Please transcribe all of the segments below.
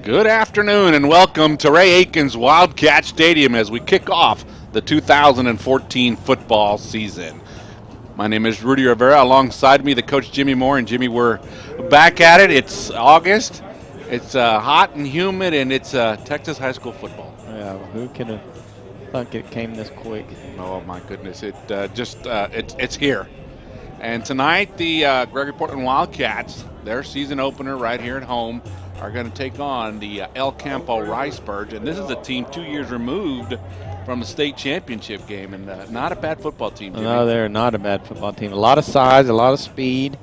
Good afternoon and welcome to Ray Aikens Wildcat Stadium as we kick off the 2014 football season. My name is Rudy Rivera. Alongside me, the coach Jimmy Moore. And Jimmy, we're back at it. It's August. It's hot and humid, and it's Texas high school football. Yeah, who could have thunk it came this quick? Oh my goodness! It's here. And tonight, the Gregory Portland Wildcats, their season opener right here at home, are going to take on the El Campo Riceburgs. And this is a team 2 years removed from the state championship game, and not a bad football team, Jimmy. No, they're not a bad football team. A lot of size, a lot of speed.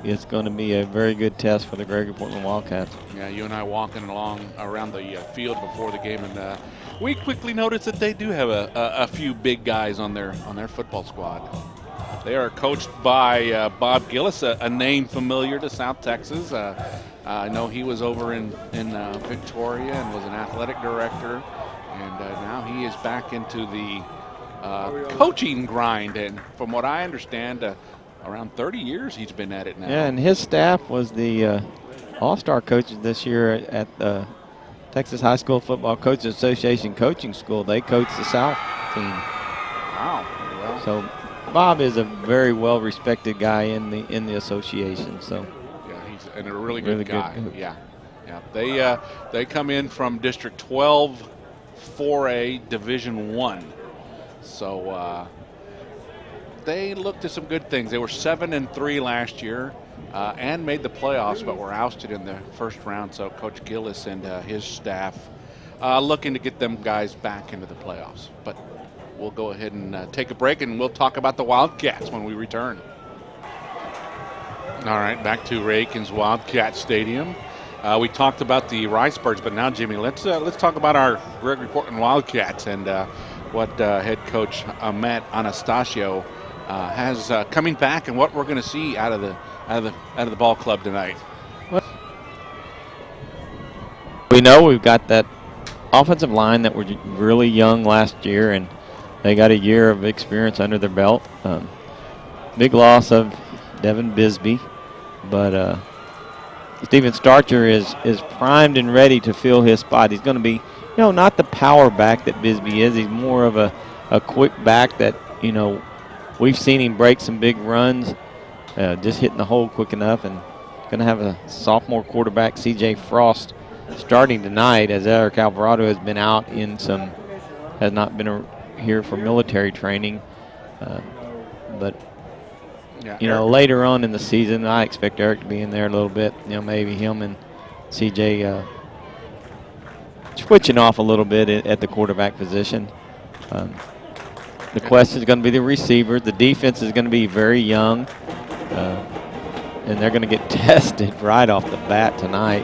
It's going to be a very good test for the Gregory Portland Wildcats. Yeah, you and I walking along around the field before the game, and we quickly noticed that they do have a few big guys on their football squad. They are coached by Bob Gillis, a name familiar to South Texas. I know he was over in Victoria and was an athletic director, and now he is back into the coaching grind. And from what I understand, around 30 years he's been at it now. Yeah, and his staff was the all-star coaches this year at the Texas High School Football Coaches Association coaching school. They coached the South team. Wow. Well, so Bob is a very well-respected guy in the association. So yeah, he's a really good guy. Good. Yeah. They come in from District 12, 4A, Division 1. So they looked at some good things. They were 7-3 last year and made the playoffs, but were ousted in the first round. So Coach Gillis and his staff looking to get them guys back into the playoffs. But we'll go ahead and take a break, and we'll talk about the Wildcats when we return. All right, back to Ray Aikens Wildcat Stadium. We talked about the Riceburgs, but now, Jimmy, let's talk about our Gregory Portland Wildcats and what head coach Matt Anastasio has coming back, and what we're going to see out of the ball club tonight. Well, we know we've got that offensive line that were really young last year, and they got a year of experience under their belt. Big loss of Devin Bisbee, but Steven Starcher is primed and ready to fill his spot. He's going to be, not the power back that Bisbee is. He's more of a quick back that, we've seen him break some big runs, just hitting the hole quick enough, and going to have a sophomore quarterback, C.J. Frost, starting tonight as Eric Alvarado has been out has not been here for military training. But later on in the season, I expect Eric to be in there a little bit. Maybe him and CJ switching off a little bit at the quarterback position. The question is going to be the receivers. The defense is going to be very young, and they're going to get tested right off the bat tonight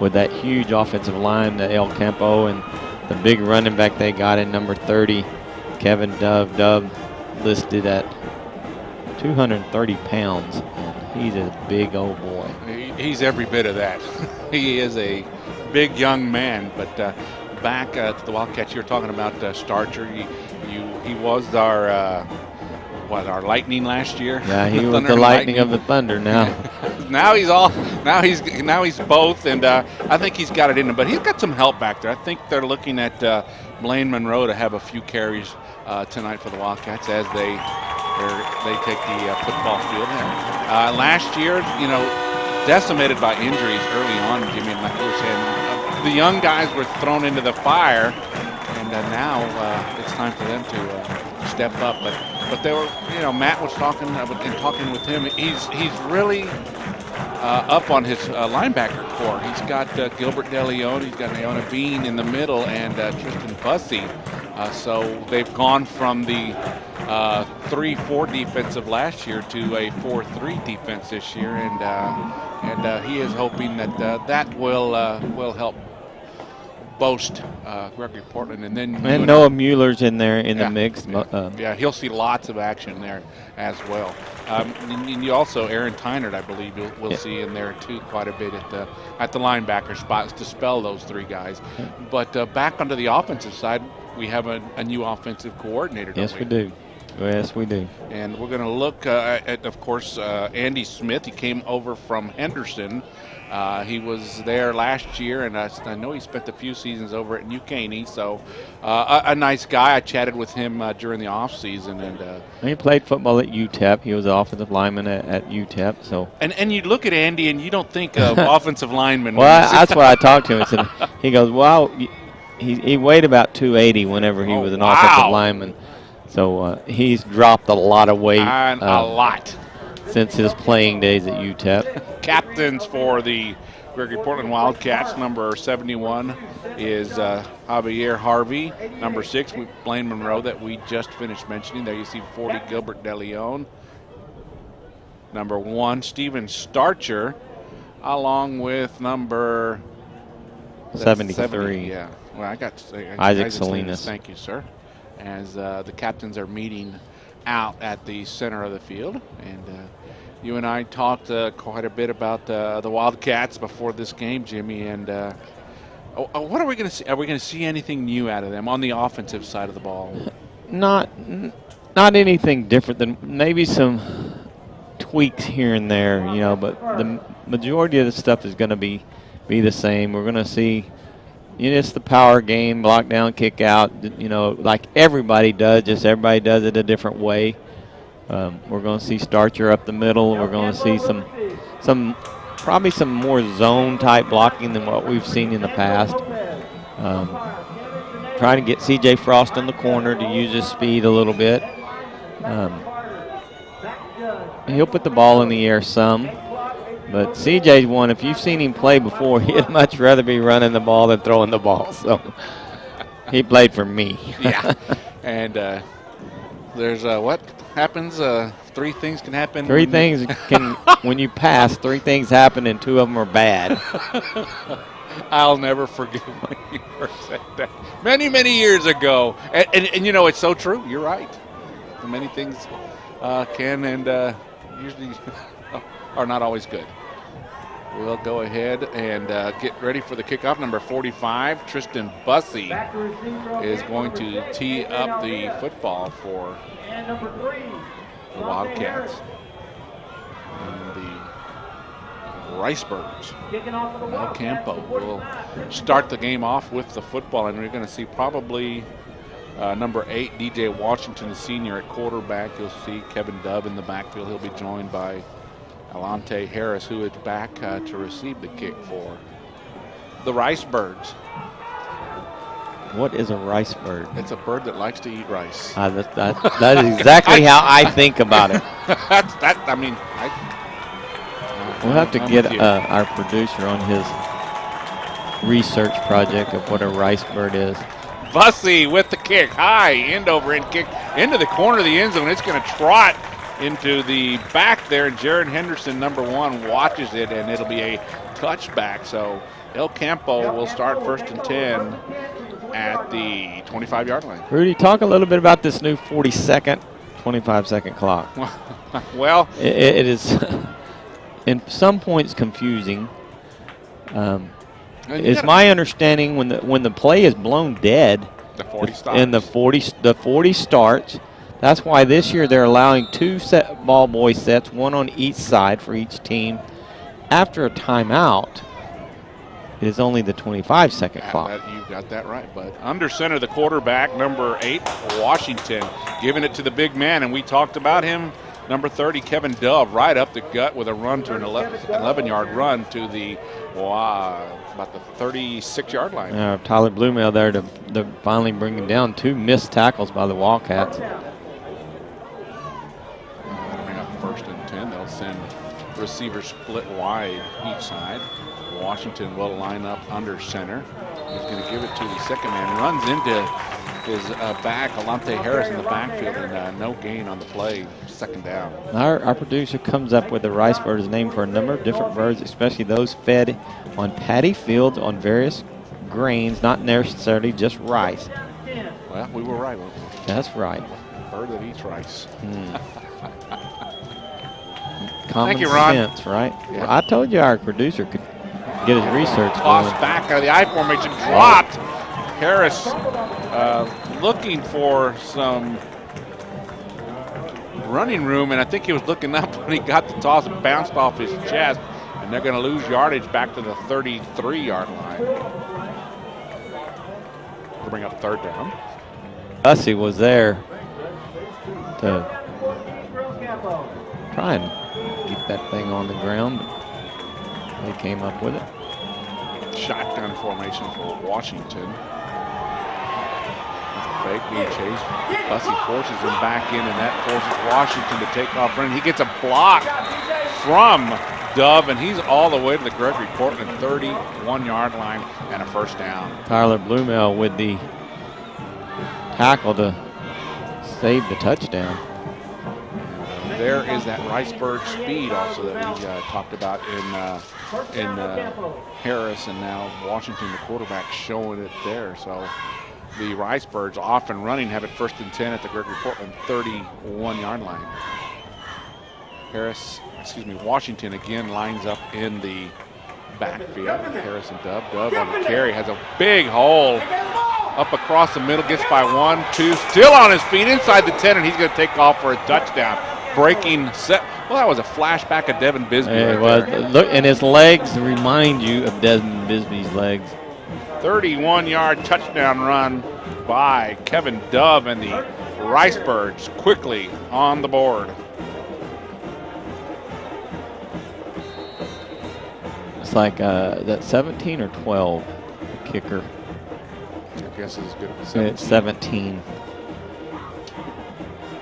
with that huge offensive line, the El Campo, and the big running back they got in number 30, Kevin Dove. Dove listed at 230 pounds, and he's a big old boy. He's every bit of that. He is a big young man. But back to the Wildcats, you were talking about Starcher. He was our Lightning last year. Yeah, he was the lightning of the Thunder now. Now he's both, and I think he's got it in him. But he's got some help back there. I think they're looking at Blaine Monroe to have a few carries tonight for the Wildcats as they take the football field. Last year, decimated by injuries early on, Jimmy, and like you were saying, the young guys were thrown into the fire, and now it's time for them to step up. But they were, Matt was talking with him. He's really up on his linebacker core. He's got Gilbert DeLeon, he's got Naona Bean in the middle, and Tristan Bussey. So they've gone from the 3-4 defense of last year to a 4-3 defense this year, and he is hoping that that will help boast Gregory Portland, and then Noah Mueller's in there in the mix. He'll see lots of action there as well. And you also Aaron Tynert, I believe, we'll see in there too quite a bit at the linebacker spots to spell those three guys. But back onto the offensive side, we have a new offensive coordinator. Yes, we do. Yes, we do. And we're going to look at, of course, Andy Smith. He came over from Henderson. He was there last year, and I know he spent a few seasons over at New Caney. So a nice guy. I chatted with him during the off season, and he played football at UTEP. He was an offensive lineman at UTEP. So and you look at Andy, and you don't think of offensive lineman. Well, that's what I talked to him. I said, he goes, "Wow." He weighed about 280 whenever he was an offensive lineman. So he's dropped a lot of weight. A lot. Since his playing days at UTEP. Captains for the Gregory Portland Wildcats, number 71 is Javier Harvey. Number 6, Blaine Monroe, that we just finished mentioning. There you see 40, Gilbert De Leon. Number 1, Steven Starcher, along with number 73. 70, yeah. Well, I got Isaac Salinas. Thank you, sir. As the captains are meeting out at the center of the field. And you and I talked quite a bit about the Wildcats before this game, Jimmy. And what are we going to see? Are we going to see anything new out of them on the offensive side of the ball? Not anything different than maybe some tweaks here and there, but the majority of the stuff is going to be the same. We're going to see it's the power game, block down, kick out, like everybody does, just everybody does it a different way. We're going to see Starcher up the middle. We're going to see probably some more zone type blocking than what we've seen in the past. Trying to get C.J. Frost in the corner to use his speed a little bit. He'll put the ball in the air some. But C.J.'s one, if you've seen him play before, he'd much rather be running the ball than throwing the ball. So he played for me. Yeah. And there's what happens? 3 things can happen. When you pass, 3 things happen and 2 of them are bad. I'll never forget when you first said that. Many, many years ago. And it's so true. You're right. Many things can and usually are not always good. We'll go ahead and get ready for the kickoff. Number 45, Tristan Bussey, is going to tee up the football for the Wildcats. And the Ricebirds, Campo, will start the game off with the football. And we're going to see probably number 8, DJ Washington, the senior, at quarterback. You'll see Kevin Dove in the backfield. He'll be joined by Alante Harris, who is back to receive the kick for the Ricebirds. What is a rice bird? It's a bird that likes to eat rice. That is exactly how I think about it. We'll have to get our producer on his research project of what a rice bird is. Bussey with the kick, high, end over end kick into the corner of the end zone. It's going to trot into the back there, and Jared Henderson, number 1, watches it, and it'll be a touchback. So El Campo will start 1st and 10 at the 25-yard line. Rudy, talk a little bit about this new 40-second, 25-second clock. Well, it is in some points confusing. It's my understanding when the play is blown dead, the 40 stops. And the 40 starts. That's why this year they're allowing 2 set ball boy sets, 1 on each side for each team. After a timeout, it is only the 25-second clock. You got that right, bud. Under center, the quarterback, number 8, Washington, giving it to the big man, and we talked about him. Number 30, Kevin Dove, right up the gut with a run to an 11-yard run to the about the 36-yard line. Tyler Blumel there to finally bring him down. 2 missed tackles by the Wildcats. Bring up 1st and 10. They'll send receivers split wide each side. Washington will line up under center. He's going to give it to the second man. Runs into his back, Alante Harris in the backfield, and no gain on the play. 2nd down. Our producer comes up with the rice bird is named for a number of different birds, especially those fed on paddy fields on various grains, not necessarily just rice. Well, we were right. That's right. Bird that eats rice. Common Thank you, Ron. sense, right? Yeah. Well, I told you our producer could get his research Tossed going. back out of the I formation, dropped. Harris looking for some running room, and I think he was looking up when he got the toss and bounced off his chest, and they're going to lose yardage back to the 33-yard line. To bring up 3rd down. Bussey was there to try and get that thing on the ground. They came up with it. Shotgun formation for Washington. Fake being chased. Bussey forces him back in, and that forces Washington to take off running. He gets a block from Dove, and he's all the way to the Gregory Portland 31-yard line and a 1st down. Tyler Blumel with the tackle to save the touchdown. There is that Riceburg speed also that we talked about in Harris, and now Washington, the quarterback, showing it there. So the Riceburgs off and running, have it 1st and 10 at the Gregory Portland 31-yard line. Washington again lines up in the backfield. Harris and Dove. Dove on the carry has a big hole up across the middle, gets by 1, 2, still on his feet inside the 10, and he's going to take off for a touchdown. Breaking set. Well, that was a flashback of Devin Bisbee. It was. Look, and his legs remind you of Devin Bisbee's legs. 31-yard touchdown run by Kevin Dove, and the Riceburgs quickly on the board. It's like that 17 or 12 kicker. I guess it's good. It's 17.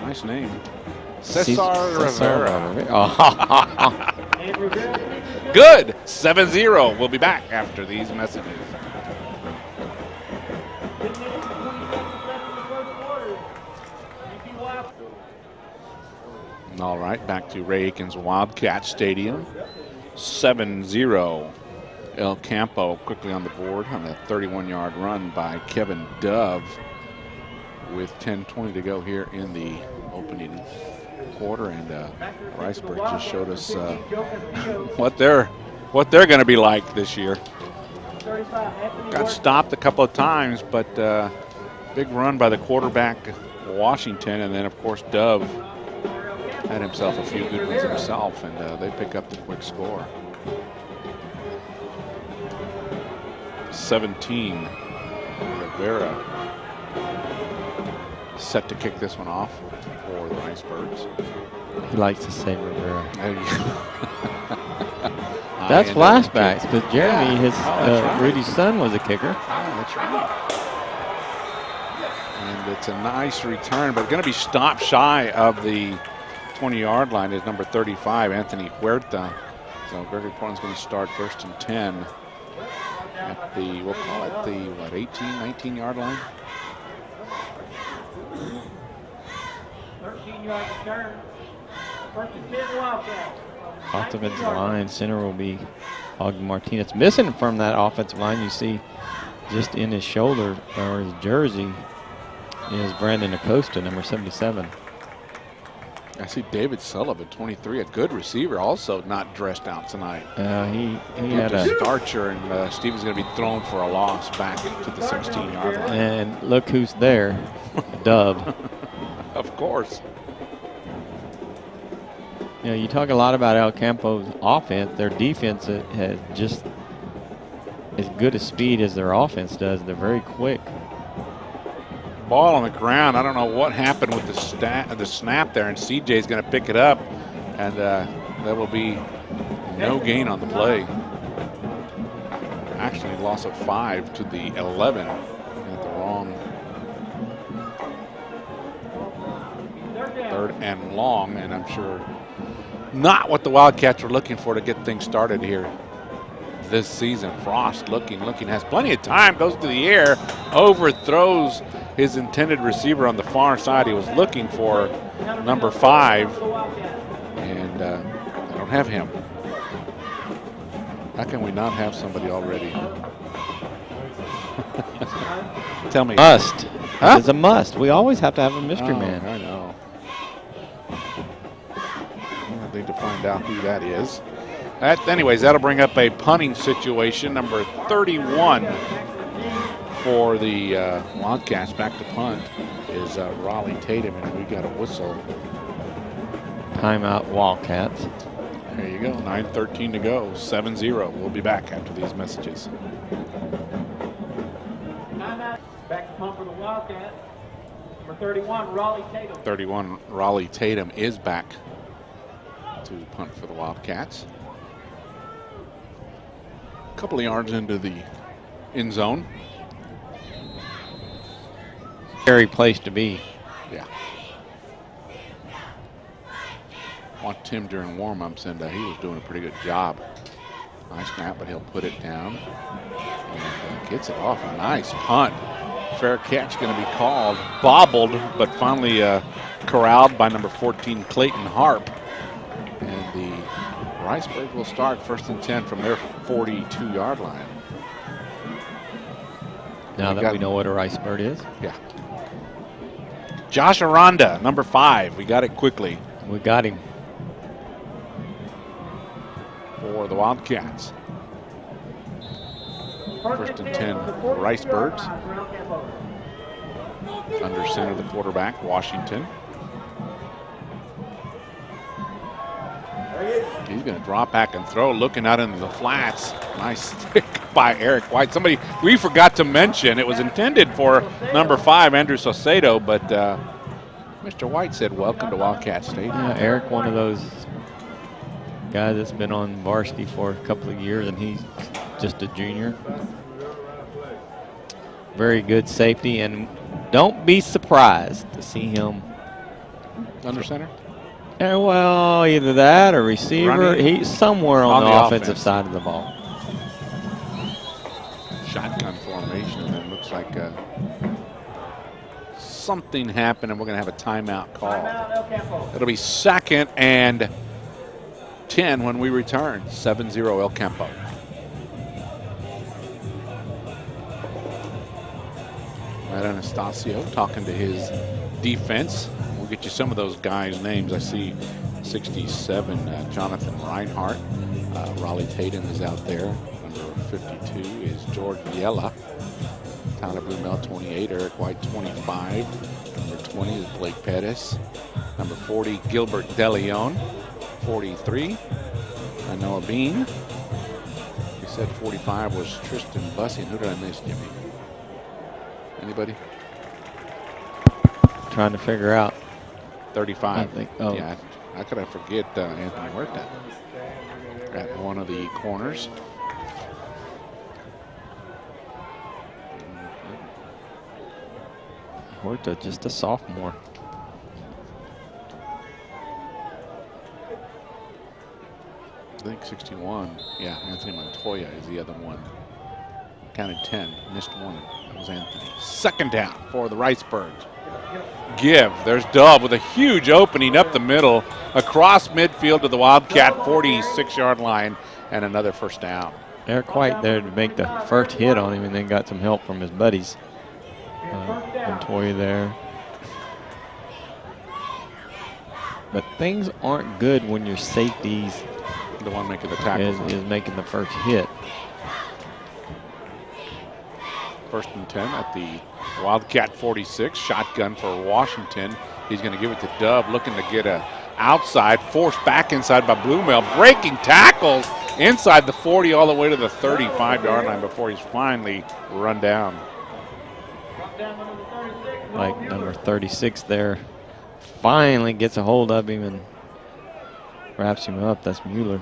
Nice name. Cesar Rivera. Good. 7-0. We'll be back after these messages. All right, back to Ray Akins Wildcat Stadium. 7-0. El Campo quickly on the board on a 31-yard run by Kevin Dove with 10:20 to go here in the opening quarter, and Riceburg just showed us what they're going to be like this year. Got stopped a couple of times, but big run by the quarterback Washington, and then of course Dove had himself a few good ones himself, and they pick up the quick score. 17. Rivera set to kick this one off for the Riceburgs. He likes to say Rivera. That's That's flashbacks, because Jeremy, his right. Rudy's son, was a kicker. That's right. And it's a nice return, but going to be stopped shy of the 20-yard line is number 35, Anthony Huerta. So Gregory Portland's going to start 1st and 10 at the, we'll call it the, 18, 19-yard line? 13-yard return. 1st and 10 Wildcats. Offensive line center will be Ogden Martinez. Missing from that offensive line, you see just in his shoulder or his jersey is Brandon Acosta, number 77. I see David Sullivan, 23, a good receiver, also not dressed out tonight. He had a Starcher, and Stevens going to be thrown for a loss back to the 16-yard line. and look who's there, Dove. Of course. You know, you talk a lot about El Campo's offense. Their defense has just as good a speed as their offense does. They're very quick. Ball on the ground. I don't know what happened with the snap there, and CJ's going to pick it up, and there will be no gain on the play. Actually, loss of 5 to the 11 at the wrong 3rd and long, and I'm sure not what the Wildcats were looking for to get things started here this season. Frost looking, has plenty of time, goes to the air, overthrows his intended receiver on the far side. He was looking for number 5, and they don't have him. How can we not have somebody already? Tell me. Must. Huh? It's a must. We always have to have a mystery man. I know. I need to find out who that is. Anyways, that'll bring up a punting situation. Number 31 for the Wildcats back to punt is Raleigh Tatum, and we got a whistle Timeout Wildcats. There you go. 9:13 to go. 7-0. We'll be back after these messages. Back to punt for the Wildcats. Number 31, Raleigh Tatum. 31, Raleigh Tatum is back to punt for the Wildcats. A couple of yards into the end zone. Scary place to be. Yeah. Watched him during warm-ups, and he was doing a pretty good job. Nice snap, but he'll put it down. And gets it off. A nice punt. Fair catch going to be called. Bobbled, but finally corralled by number 14, Clayton Harp. And the Riceburg will start 1st and 10 from their 42-yard line. Now that we know what a Riceburg is. Yeah. Josh Aranda, number 5. We got it quickly. We got him. For the Wildcats. 1st and 10, Riceburgs. Under center, the quarterback, Washington. He's going to drop back and throw, looking out into the flats. Nice stick by Eric White. Somebody we forgot to mention, it was intended for number 5, Andrew Saucedo, but Mr. White said, welcome to Wildcat Stadium. Yeah, Eric, one of those guys that's been on varsity for a couple of years, and he's just a junior. Very good safety, and don't be surprised to see him Under center? Yeah, well, either that or receiver. Running. He's somewhere on the offensive side of the ball. Shotgun formation, and it looks like something happened, and we're going to have a timeout call. It'll be 2nd and 10 when we return. 7-0 El Campo. Matt Anastasio talking to his defense. We'll get you some of those guys' names. I see 67, Jonathan Reinhardt. Raleigh Tatum is out there. Number 52 is George Yella. Tyler Blumel, 28. Eric White, 25. Number 20 is Blake Pettis. Number 40, Gilbert DeLeon. 43, Noah Bean. We said 45 was Tristan Bussing. Who did I miss, Jimmy? Anybody? Trying to figure out. 35. I think. Oh. Yeah, how could I forget Anthony Huerta at one of the corners? Huerta, just a sophomore. I think 61. Yeah, Anthony Montoya is the other one. Counted 10. Missed one. That was Anthony. 2nd down for the Riceburgs. Give. There's Dove with a huge opening up the middle, across midfield to the Wildcat 46-yard line, and another 1st down. Eric White there to make the first hit on him, and then got some help from his buddies. Montoya there. But things aren't good when your safeties The one making the tackle is making the first hit. 1st and 10 at the Wildcat 46. Shotgun for Washington. He's going to give it to Dove, looking to get a outside, forced back inside by Blumel, breaking tackles inside the 40 all the way to the 35-yard line before he's finally run down. Like number 36 there finally gets a hold of him and wraps him up. That's Mueller.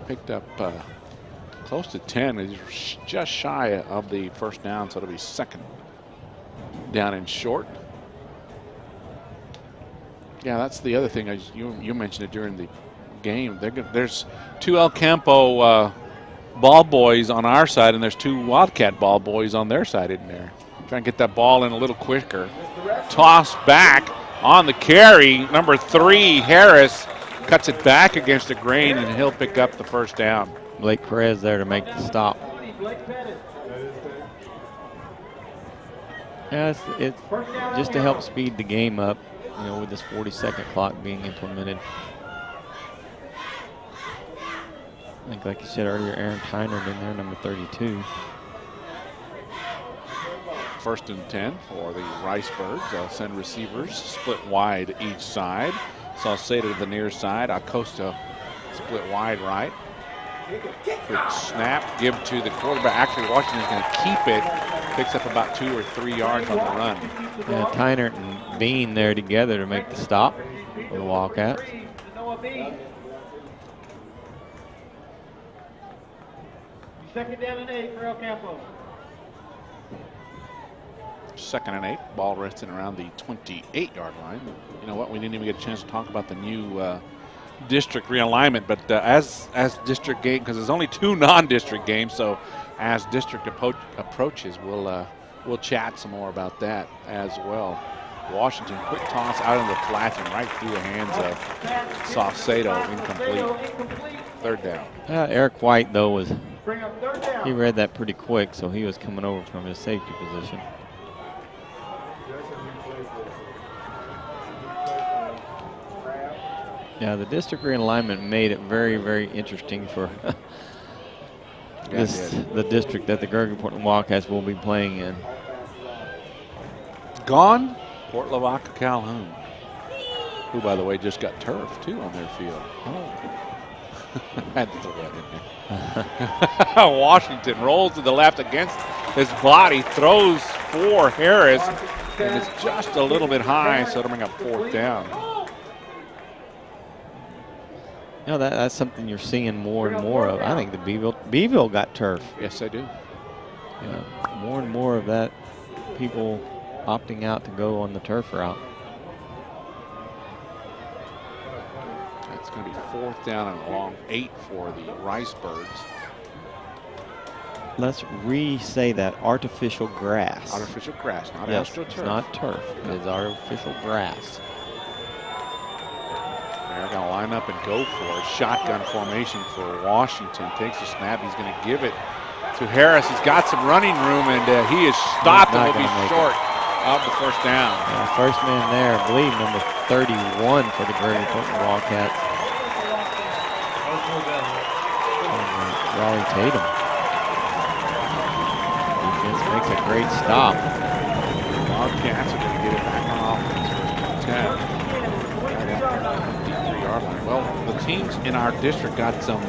Picked up close to 10. He's just shy of the 1st down, so it'll be 2nd down and short. Yeah, that's the other thing. You mentioned it during the game. There's 2 El Campo ball boys on our side, and there's 2 Wildcat ball boys on their side, isn't there? Trying to get that ball in a little quicker. Toss back on the carry. Number 3, Harris, cuts it back against the grain, and he'll pick up the 1st down. Blake Perez there to make the stop. Yeah, it's just to help speed the game up, with this 40-second clock being implemented. I think, like you said earlier, Aaron Tynard in there, number 32. 1st and 10 for the Riceburgs. They'll send receivers split wide each side. Saucedo to the near side. Acosta split wide right. Quick snap, give to the quarterback. Actually, Washington's going to keep it. Picks up about 2 or 3 yards on the run. Yeah, Tynert and Bean there together to make the stop for the Wildcats. Second down and 8 for El Campo. 2nd and 8. Ball resting around the 28-yard line. You know what? We didn't even get a chance to talk about the new district realignment, but as district game, because there's only 2 non-district games, so as district approaches, we'll chat some more about that as well. Washington, quick toss out into the flats and right through the hands of Saucedo, incomplete. 3rd down. Eric White, though, he read that pretty quick, so he was coming over from his safety position. Yeah, the district realignment made it very, very interesting for the district that the Gregory Portland Wildcats will be playing in. Gone, Port Lavaca Calhoun, who, by the way, just got turf, too, on their field. Had to throw that in there. Washington rolls to the left against his body, throws for Harris, and it's just a little bit high, so it'll bring up 4th down. You know, that's something you're seeing more and more of. I think the Beeville got turf. Yes, they do. Yeah, more and more of that, people opting out to go on the turf route. It's going to be 4th down and long 8 for the Ricebirds. Let's re-say that, artificial grass. Artificial grass, not yes, AstroTurf. It's not turf, it's artificial grass. They're going to line up and go for it. Shotgun formation for Washington. Takes a snap. He's going to give it to Harris. He's got some running room, and he is stopped and will be short of the 1st down. Yeah, first man there, I believe, number 31 for the Gregory Portland Wildcats. Raleigh Tatum. Defense makes a great stop. Wildcats are going to get it back on offense for 10. Well, the teams in our district got some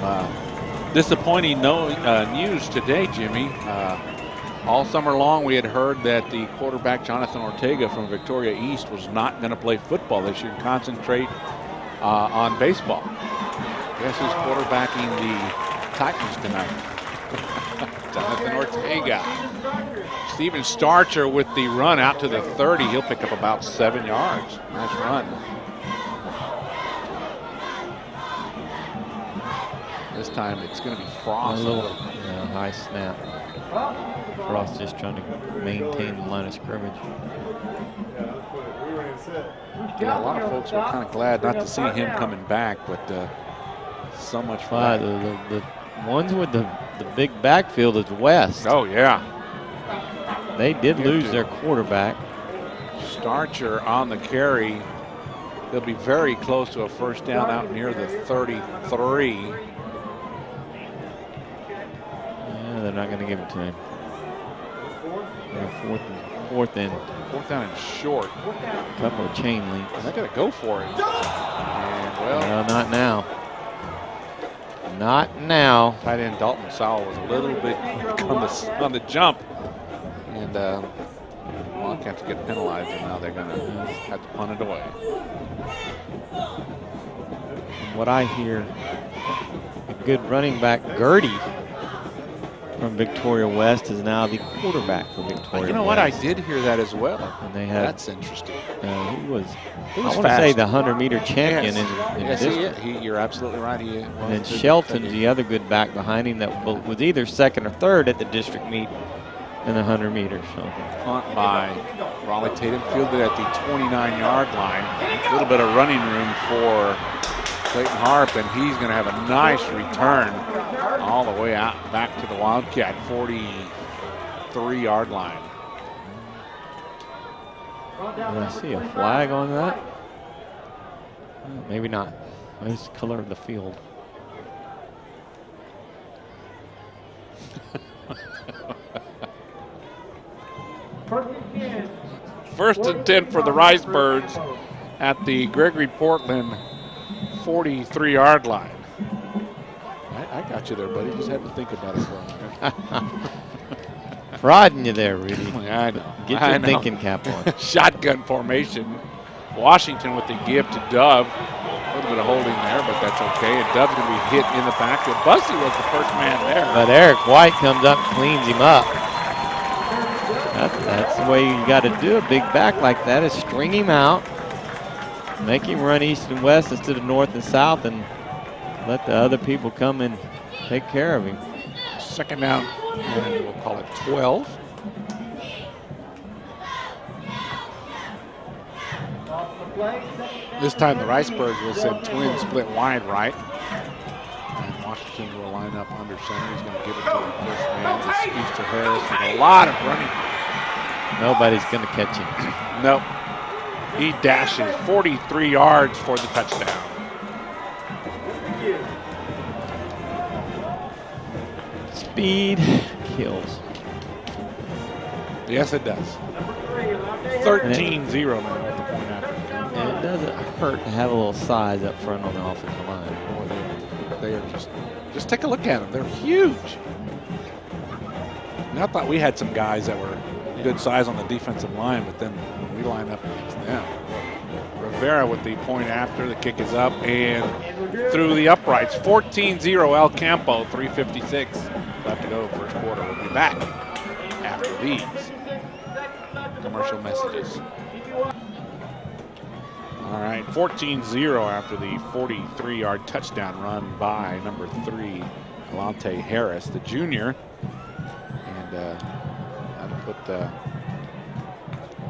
disappointing news today, Jimmy. All summer long, we had heard that the quarterback, Jonathan Ortega from Victoria East, was not going to play football this year and concentrate on baseball. Guess who's quarterbacking the Titans tonight? Jonathan Ortega. Steven Starcher with the run out to the 30. He'll pick up about 7 yards. Nice run. This time it's going to be Frost. A little high snap. Frost just trying to maintain the line of scrimmage. Yeah, a lot of folks were kind of glad not to see him coming back, but so much fun. The ones with the big backfield is West. Oh, yeah. They did lose their quarterback. Starcher on the carry. They'll be very close to a 1st down out near the 33. They're not going to give it to him. Fourth down and short. A couple of chain links. They're going to go for it. And well, not now. Not now. Tight end Dalton Sowell was a little bit on the jump. And Wildcats get penalized, and now they're going to have to punt it away. From what I hear, a good running back, Gertie, from Victoria West is now the quarterback for Victoria West. You know what? I did hear that as well. And they had, that's interesting. He was I want to say the 100-meter champion in yes, district. You're absolutely right. He and then Shelton's the other good back behind him that was either 2nd or 3rd at the district meet in the 100 meters. So. Punt by Raleigh Tatum, fielded at the 29-yard line. A little bit of running room for Clayton Harp, and he's going to have a nice return all the way out back to the Wildcat 43-yard line. Did I see a flag on that? Maybe not. It's the color of the field. First and 10 for the Ricebirds at the Gregory Portland 43-yard line. I got you there, buddy. Just had to think about it for a minute. Prodding you there, Rudy. Yeah, I know. Get your thinking cap on. Shotgun formation. Washington with the give to Dove. A little bit of holding there, but that's okay. And Dove's going to be hit in the backfield. Bussey was the first man there. But Eric White comes up and cleans him up. That's the way you got to do a big back like that, is string him out, make him run east and west instead of north and south, and let the other people come and take care of him. Second down, and we'll call it 12. This time the Ricebirds will send twins split wide right. And Washington will line up under center. He's going to give it to the first man. This speaks to Harris with a lot of running. Nobody's going to catch him. Nope. He dashes 43 yards for the touchdown. Speed kills. Yes, it does. 13-0 now at the point after. And it doesn't hurt to have a little size up front on the offensive line. Boy, they are just take a look at them. They're huge. And I thought we had some guys that were good size on the defensive line, but then we line up against them. Rivera with the point after. The kick is up and through the uprights. 14-0 El Campo, 3:56 left to go first quarter. We'll be back after these commercial messages. All right, 14-0 after the 43-yard touchdown run by number 3, Alante Harris, the junior. And that'll put the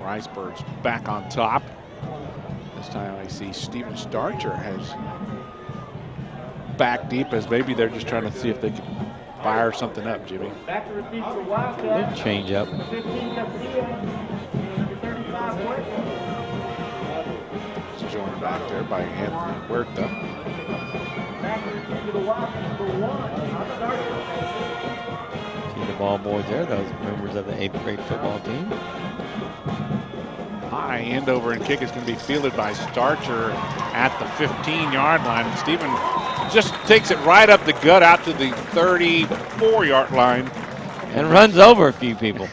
Ricebirds back on top. This time I see Steven Starcher has back deep, as maybe they're just trying to see if they can fire something up, Jimmy. Little change up. It's joined back there by Anthony Huerta. See the ball boys there, those members of the 8th grade football team. High end over and kick is going to be fielded by Starcher at the 15-yard line. And Stephen just takes it right up the gut out to the 34-yard line. And runs over a few people.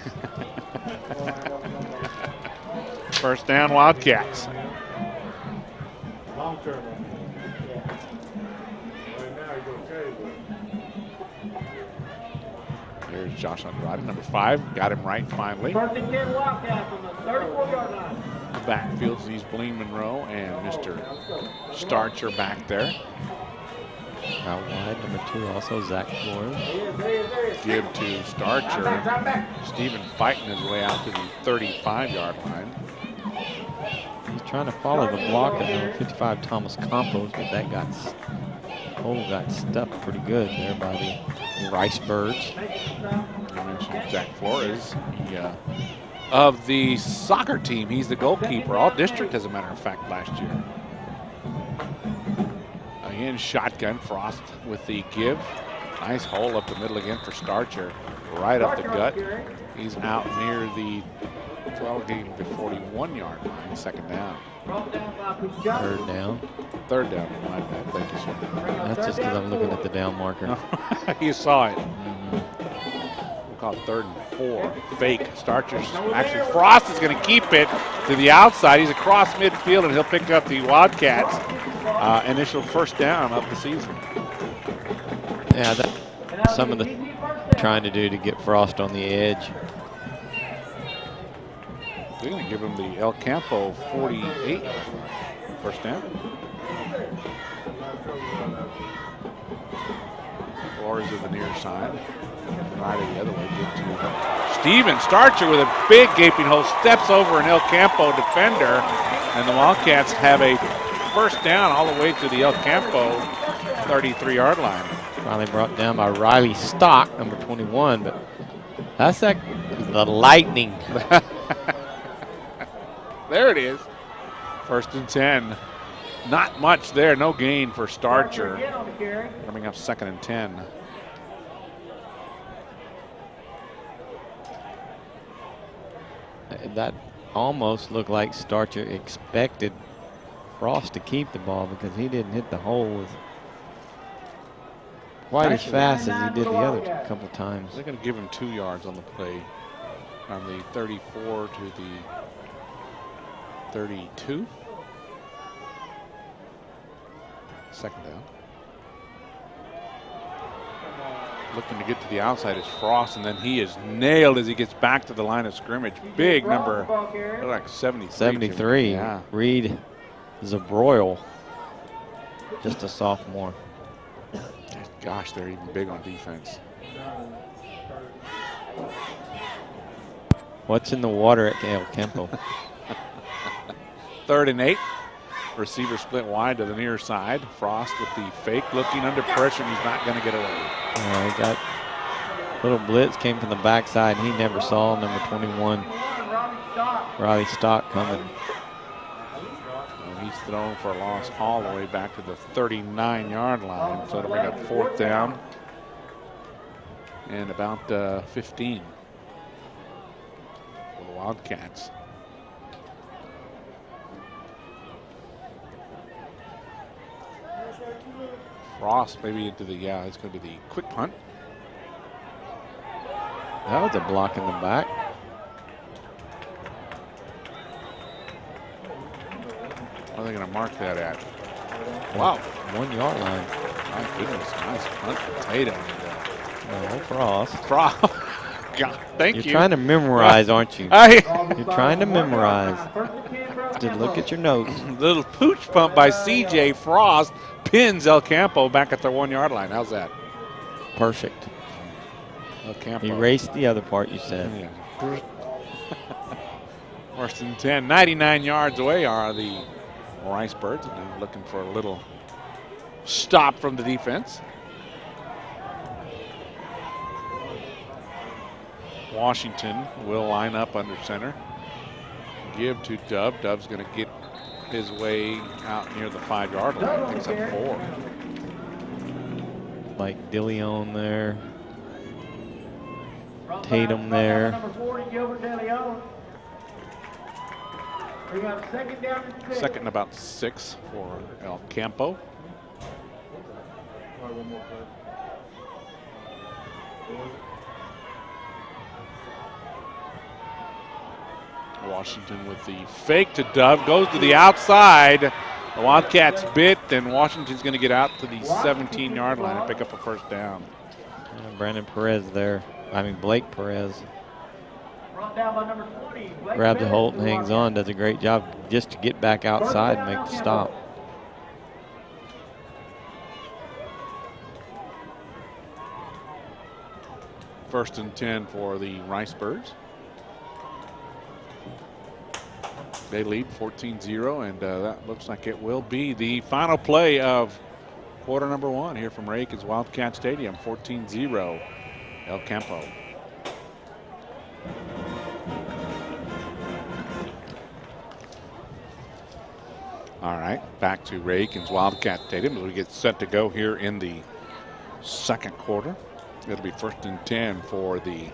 First down, Wildcats. Long term. Right now he's okay, but There's Josh Andrade, number 5. Got him right finally. First and 10 Wildcats on the 34-yard line. The backfield sees Blaine Monroe and Mr. Starcher back there. Out wide, number 2, also Zach Flores. Give to Starcher. Stephen fighting his way out to the 35-yard line. He's trying to follow the block of number 55, Thomas Campos, but that got stuffed pretty good there by the Ricebirds. I mentioned Zach Flores, of the soccer team. He's the goalkeeper, all district as a matter of fact last year. Again, shotgun, Frost with the give. Nice hole up the middle again for Starcher, right up the gut. He's out near the 12 game to 41-yard line, second down. Third down. Third down, my bad, thank you, sir. That's just because I'm looking at the down marker. You saw it. We'll call it 3rd and 4. Fake. Starcher's actually, Frost is going to keep it to the outside. He's across midfield, and he'll pick up the Wildcats' initial first down of the season. Yeah, that's some of the trying to do to get Frost on the edge. They're going to give him the El Campo 48 first down. Flores to the near side. Right the other way. Good to Steven Starcher with a big gaping hole. Steps over an El Campo defender. And the Wildcats have a first down all the way to the El Campo 33-yard line. Finally brought down by Riley Stock, number 21. But that's the Lightning. There it is. 1st and 10. Not much there. No gain for Starcher. Coming up 2nd and 10. That almost looked like Starcher expected Frost to keep the ball because he didn't hit the hole quite as fast as he did the other couple times. They're going to give him 2 yards on the play from the 34 to the 32. Second down. Looking to get to the outside is Frost, and then he is nailed as he gets back to the line of scrimmage. Big number, like 73. 73. Yeah. Reed Zabroil, just a sophomore. Gosh, they're even big on defense. What's in the water at El Campo? 3rd and 8. Receiver split wide to the near side. Frost with the fake, looking under pressure, and he's not going to get away. He got little blitz, came from the backside. He never saw number 21, Riley Stock, coming. And he's thrown for a loss all the way back to the 39-yard line. So it'll bring up 4th down and about 15 for the Wildcats. Frost maybe into the, it's going to be the quick punt. That was a block in the back. What are they going to mark that at? Wow. 1 yard line. My goodness, nice punt potato. No, Frost. Frost. God, thank you. You're trying to memorize, aren't you? You're trying to memorize. Just look at your notes. Little pooch pump by CJ Frost pins El Campo back at their 1 yard line. How's that? Perfect. El Campo. Erase the other part you said. Yeah. Worse than 10. 99 yards away are the Rice Birds. Now looking for a little stop from the defense. Washington will line up under center. Give to Dove. Dove's going to get his way out near the 5 yard line. Picks up 4. Like DeLeon there. Tatum there. Second and about 6 for El Campo. Washington with the fake to Dove, goes to the outside. The Wildcats bit, and Washington's going to get out to the 17 yard line and pick up a 1st down. Brandon Perez there. Blake Perez. Grabs a hold and hangs on, does a great job just to get back outside and make the stop. First and 10 for the Rice Birds. They lead 14-0, and that looks like it will be the final play of quarter number 1 here from Raikens Wildcat Stadium. 14-0, El Campo. All right, back to Raikens Wildcat Stadium as we get set to go here in the second quarter. It'll be 1st and 10 for the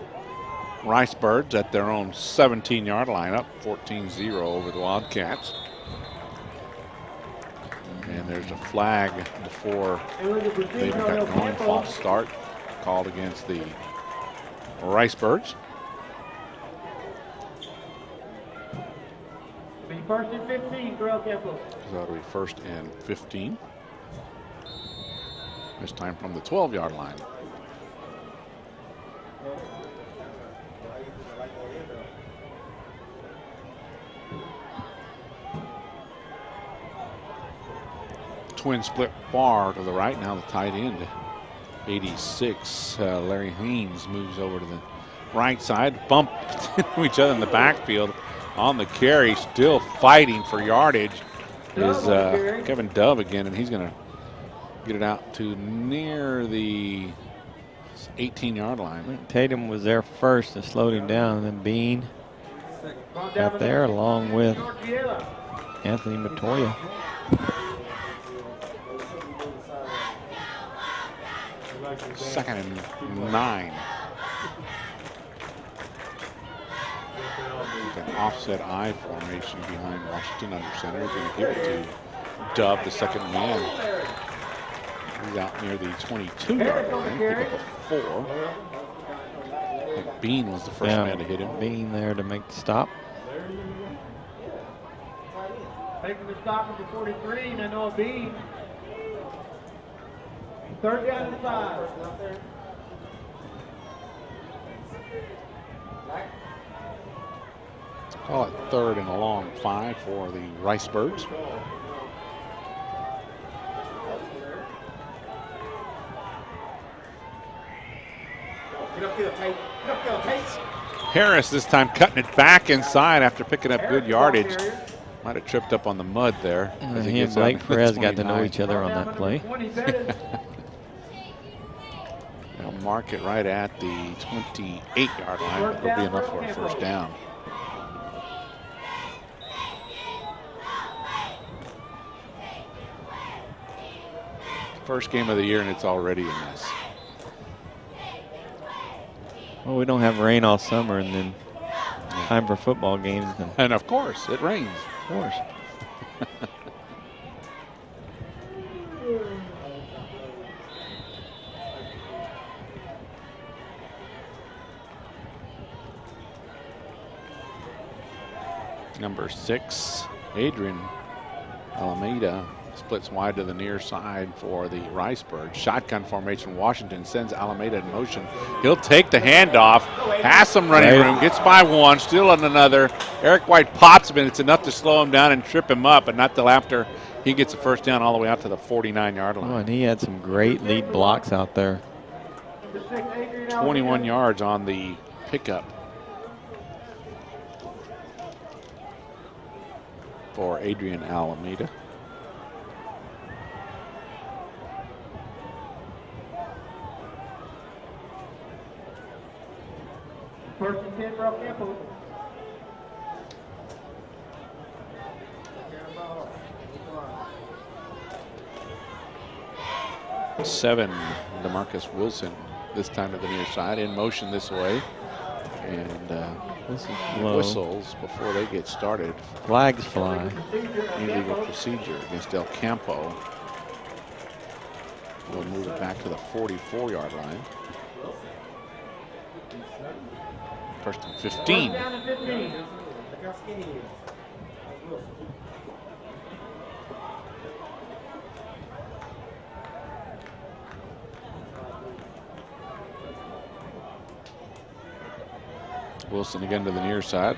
Rice Birds at their own 17 yard line, up 14-0 over the Wildcats. And there's a flag before they even got going. False start called against the Rice Birds. First and 15 for El Campo. So that'll be 1st and 15. This time from the 12 yard line. Twin split far to the right. Now the tight end, 86, Larry Haynes, moves over to the right side. Bump into each other in the backfield on the carry. Still fighting for yardage is Kevin Dove again, and he's going to get it out to near the 18 yard line. Tatum was there first and slowed him down, and then Bean got there along with Anthony Matoya. Second and 9. An offset I formation behind Washington under center. He's going to give it to Dove, the second man. He's out near the 22-yard line. Pick up a 4. I think Bean was the first man to hit him. Bean there to make the stop. Making the stop number 43, Noah Bean. 3rd down and 5. Call it 3rd and a long 5 for the Rice Birds. Harris this time cutting it back inside after picking up good yardage. Might have tripped up on the mud there. He and Blake Perez got to know each other on that play. They'll mark it right at the 28-yard line. It'll be enough for a first down. First game of the year, and it's already a mess. Well, we don't have rain all summer, and then time for football games. And of course, it rains. Of course. Number 6, Adrian Alameda splits wide to the near side for the Rice Birds. Shotgun formation. Washington sends Alameda in motion. He'll take the handoff. Has some running room. Gets by one. Still on another. Eric White pops him, and it's enough to slow him down and trip him up, but not till after he gets a first down all the way out to the 49-yard line. Oh, and he had some great lead blocks out there. 21 yards on the pickup for Adrian Alameda. First and 10 for Campo. Seven, DeMarcus Wilson, this time to the near side, in motion this way. And this is low. Whistles before they get started. Flags fly. Illegal procedure against El Campo. We'll move it back to the 44-yard line. First and 15. Wilson again to the near side.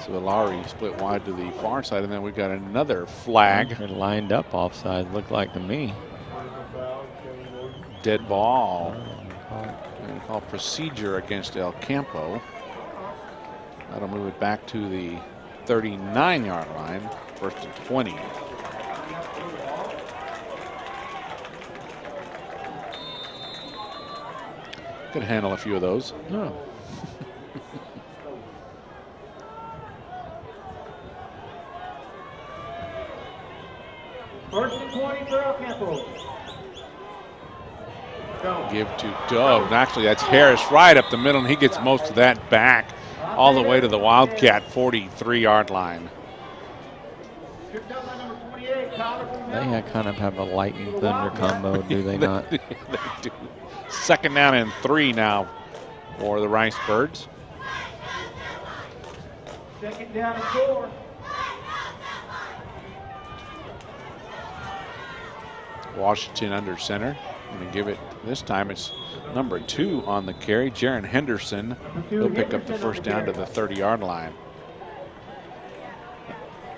So Lowry split wide to the far side, and then we got another flag. They're lined up offside, looked like to me. Dead ball. And call procedure against El Campo. That'll move it back to the 39-yard line, first and 20. Could handle a few of those. No. First and 20 for El Campo. Give to Dove. And actually, that's Harris right up the middle, and he gets most of that back all the way to the Wildcat 43-yard line. They kind of have a lightning thunder combo, do they not? They do. Second down and 3 now for the Rice Birds. Second down and 4. Washington under center. Going to give it, this time it's number 2 on the carry, Jaron Henderson. He'll pick up the first down to the 30-yard line.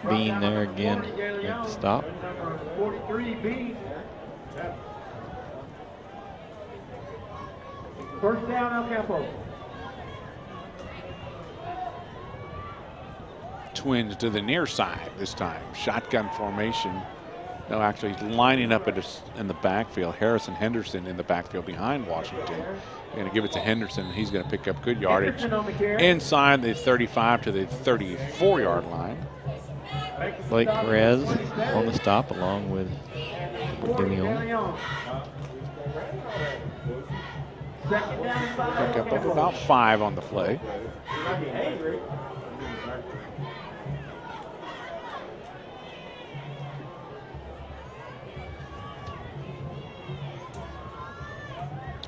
Bean there again, make the stop. 43 Bean. First down El Campo. Twins to the near side this time. Shotgun formation. No, actually lining up in the backfield. Harrison Henderson in the backfield behind Washington. Going to give it to Henderson. He's going to pick up good yardage inside the 35 to the 34-yard line. Blake Perez on the stop along with Demion. Pick up of about 5 on the play.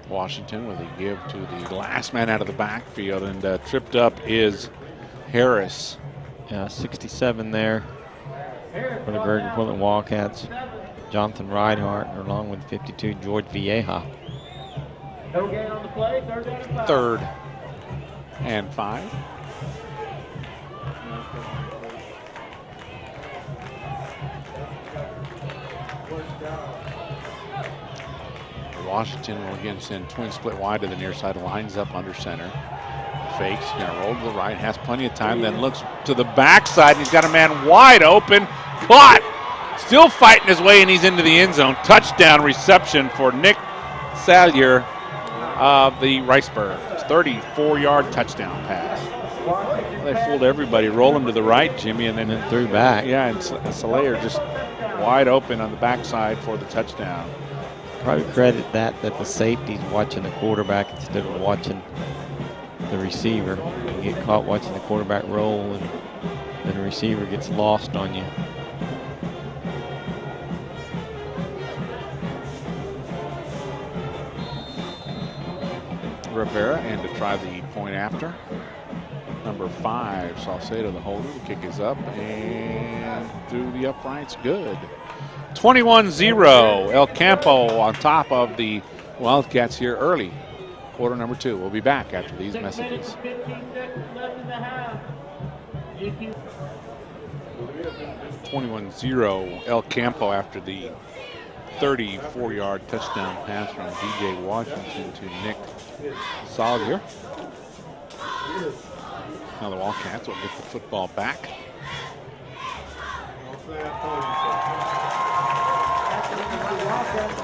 Washington with a give to the last man out of the backfield, and tripped up is Harris. Yeah, 67 there for the Gregory Portland Wildcats. Jonathan Reinhardt, along with 52, George Vieja. No gain on the play, 3rd and 5. Washington will again send twin split wide to the near side, lines up under center. Fakes, gonna roll to the right, has plenty of time, then looks to the backside, and he's got a man wide open. Caught! Still fighting his way, and he's into the end zone. Touchdown reception for Nick Salyer of the Riceburg. 34-yard touchdown pass. They fooled everybody. Roll him to the right, Jimmy, and then threw back. Yeah, and Salyer just wide open on the backside for the touchdown. Probably credit that the safety's watching the quarterback instead of watching the receiver. You get caught watching the quarterback roll, and then the receiver gets lost on you. Rivera, and to try the point after. Number 5, Salcedo, the holder. The kick is up and through the uprights. Good. 21-0. El Campo on top of the Wildcats here early. Quarter number 2. We'll be back after these messages. 21-0 El Campo after the 34-yard touchdown pass from DJ Washington to Nick Salyer. Now the Wildcats will get the football back.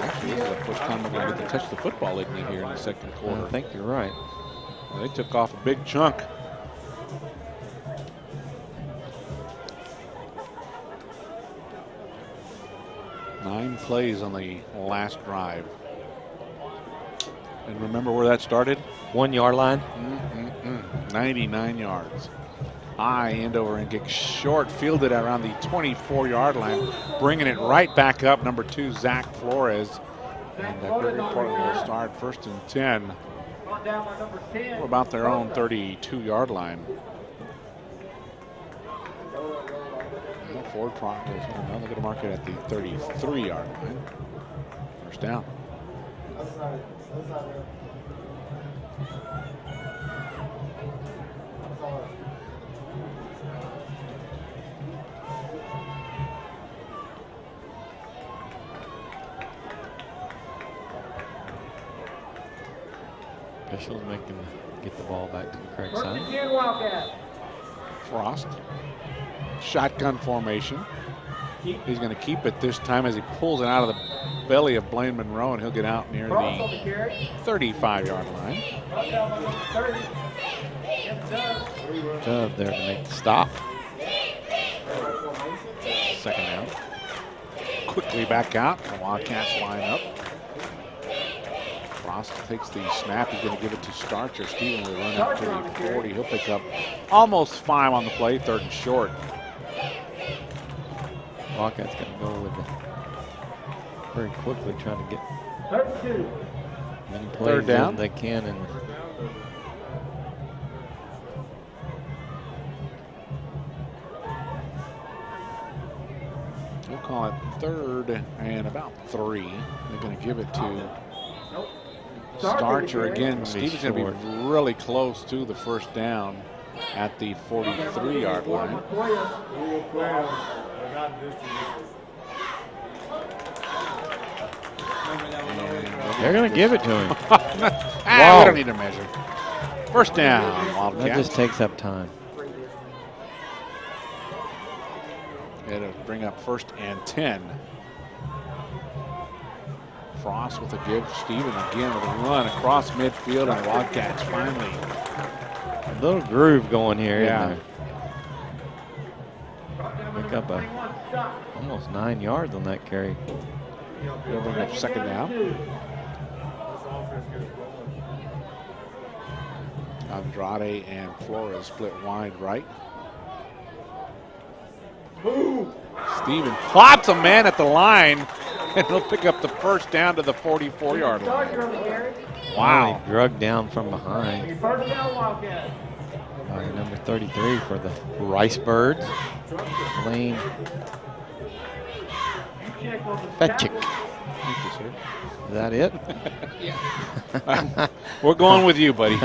Actually, this is the first time we're going to get to touch the football lately here in the second quarter. I think you're right. Well, they took off a big chunk. Nine plays on the last drive. And remember where that started? 1 yard line. 99 yards. High end over and get short, fielded around the 24-yard line, bringing it right back up. Number 2, Zach Flores. And Gregory Portland will start 1st and 10. About their own 32-yard line. Ford Chronicles. Now they're going to mark it at the 33-yard line. First down. Officials making get the ball back to the correct side. Frost. Shotgun formation. He's going to keep it this time as he pulls it out of the belly of Blaine Monroe, and he'll get out near the 35-yard line. Dove there to make the stop. Second down. Quickly back out. The Wildcats line up. Frost takes the snap. He's going to give it to Starcher. Steven will run up to the 40. He'll pick up almost 5 on the play, 3rd and short. Wildcats got to go with it very quickly, trying to get many plays as they can. And we'll call it 3rd and about 3. They're going to give it to Starcher again. Steven's going to be really close to the 1st down at the 43-yard line. they're going to give it to him. Wow. We don't need to measure. 1st down, Wildcats. That just takes up time. It'll bring up 1st and 10. Frost with a give. Steven again with a run across midfield, and the Wildcats finally. A little groove going here, yeah. Isn't there? Pick up almost 9 yards on that carry. They'll bring up 2nd down. Andrade and Flores split wide right. Steven plops a man at the line, and he'll pick up the 1st down to the 44-yard line. Wow. Finally drugged down from behind First down, Wildcat. by number 33 for the Rice Birds, Lane Check on the Fetchick. Thank you, sir. Is that it? We're going with you, buddy.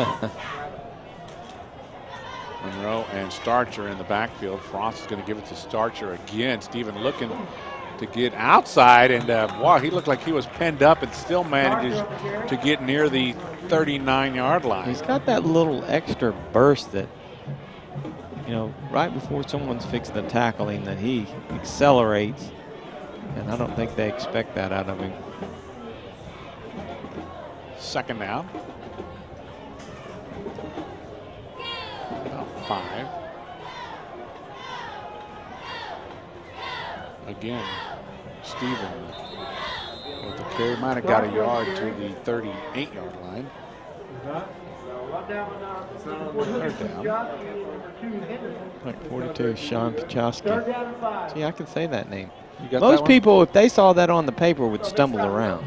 Monroe and Starcher in the backfield. Frost is going to give it to Starcher again. Steven looking to get outside, and wow, he looked like he was penned up and still manages to get near the 39-yard line. He's got that little extra burst that, you know, right before someone's fixing the tackling, that he accelerates, and I don't think they expect that out of him. Second down. About 5. Again, Steven with the carry, might have got a yard to the 38-yard line. Third down. Like 42, Sean Pachowski. See, I can say that name. You got Most that one? people, if they saw that on the paper, would stumble around.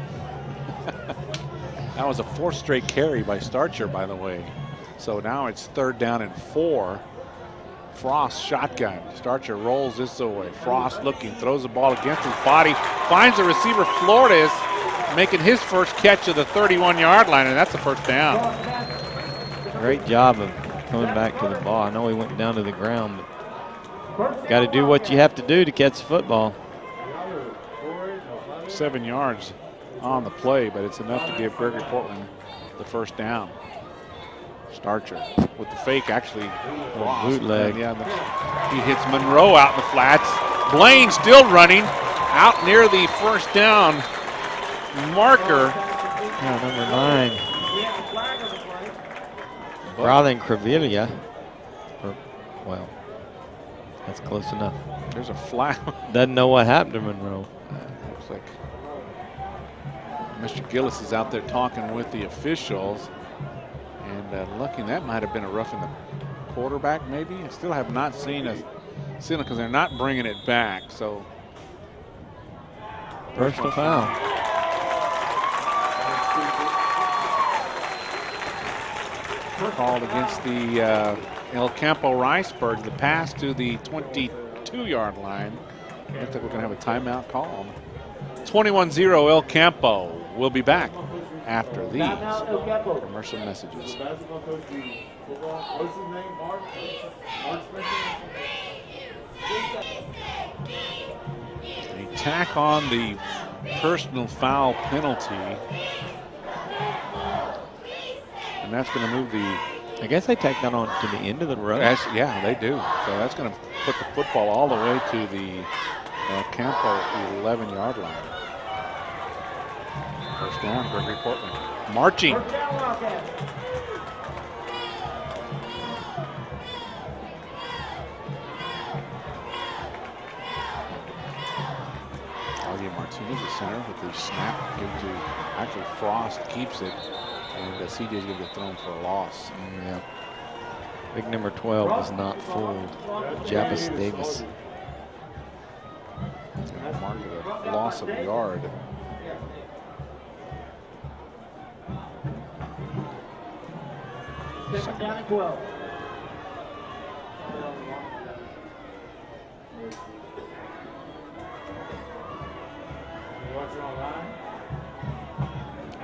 That was a 4th straight carry by Starcher, by the way. So now it's 3rd down and 4. Frost shotgun. Starcher rolls this away. Frost looking, throws the ball against his body, finds the receiver Flores, making his first catch of the 31-yard line, and that's the first down. Great job of coming back to the ball. I know he went down to the ground, but got to do what you have to do to catch the football. 7 yards on the play, but it's enough to give Gregory Portland the first down. Starcher with the fake, actually. Frost. Bootleg. Yeah, he hits Monroe out in the flats. Blaine still running out near the first down marker. Yeah, number 9. Rather than Cravilla. Well, that's close enough. There's a flag. Doesn't know what happened to Monroe. Looks like Mr. Gillis is out there talking with the officials. And looking, that might have been a rough in the quarterback, maybe. I still have not seen it because they're not bringing it back. So Personal foul. Called against the El Campo Rice Birds. The pass to the 22-yard line. Looks like we're going to have a timeout call. 21-0 El Campo. We'll be back after these commercial messages. Basketball coach, what's his name? Mark Spencer? They tack on the personal foul penalty. And that's going to move the... I guess they take that on to the end of the road. Yeah, they do. So that's going to put the football all the way to the Campo 11-yard line. First down, Gregory Portland. Marching. Martinez, the center, with the snap. Gives to, actually, Frost keeps it. And CJ's going to get thrown for a loss. Yeah. Big number 12 was not fooled. Javis Davis. And marked a loss of a yard. Second down and 12.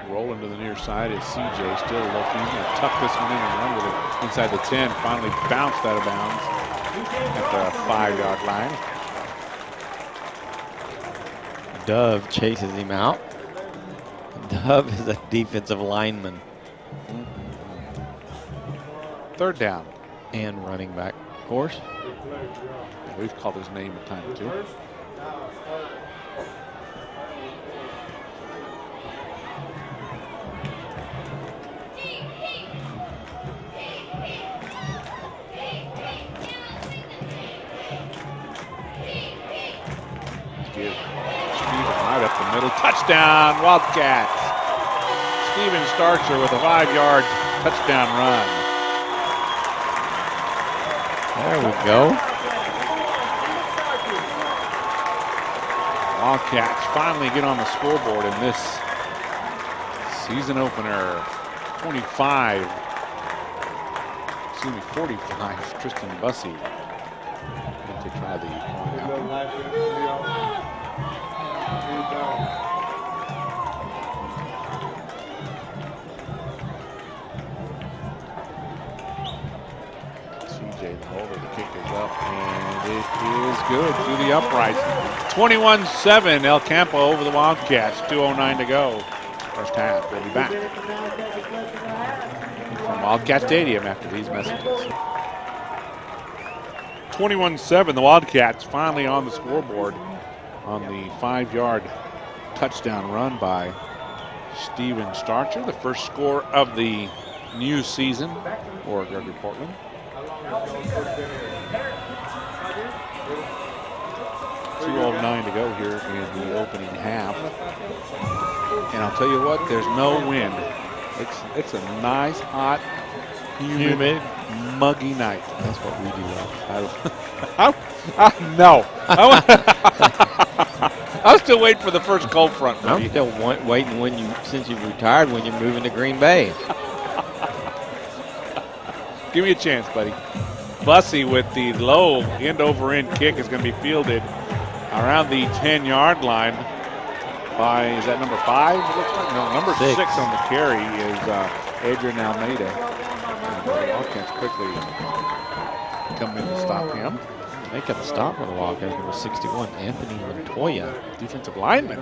Rolling to the near side is CJ, still looking. He'll tuck this one in and run with it inside the 10. Finally bounced out of bounds at the 5-yard line. Dove chases him out. Dove is a defensive lineman. Third down. And running back, of course. Yeah, we've called his name a time or two. Give Steven right up the middle. Touchdown, Wildcats. Steven Starcher with a 5-yard touchdown run. There we go. Wildcats finally get on the scoreboard in this season opener. 25. Excuse me, 45. Tristan Bussey. To try the point out. CJ the holder, the kick is up, and it is good through the uprights. 21-7, El Campo over the Wildcats. 2:09 to go. First half. We'll be back from Wildcat Stadium after these messages. 21-7, the Wildcats finally on the scoreboard on the 5-yard touchdown run by Steven Starcher, the first score of the new season for Gregory Portland. 2:09 to go here in the opening half. And I'll tell you what, there's no wind. It's a nice, hot, humid, muggy night. That's what we do. No. I'm still waiting for the first cold front. Buddy. I'm still waiting since you've retired, when you're moving to Green Bay. Give me a chance, buddy. Bussey with the low end-over-end kick is going to be fielded around the 10-yard line by, is that number 5? It looks like, no, number 6 on the carry is Adrian Almeida. And the Wildcats quickly come in to stop him. Make a stop for the Wildcats. Number 61, Anthony Montoya. Defensive lineman.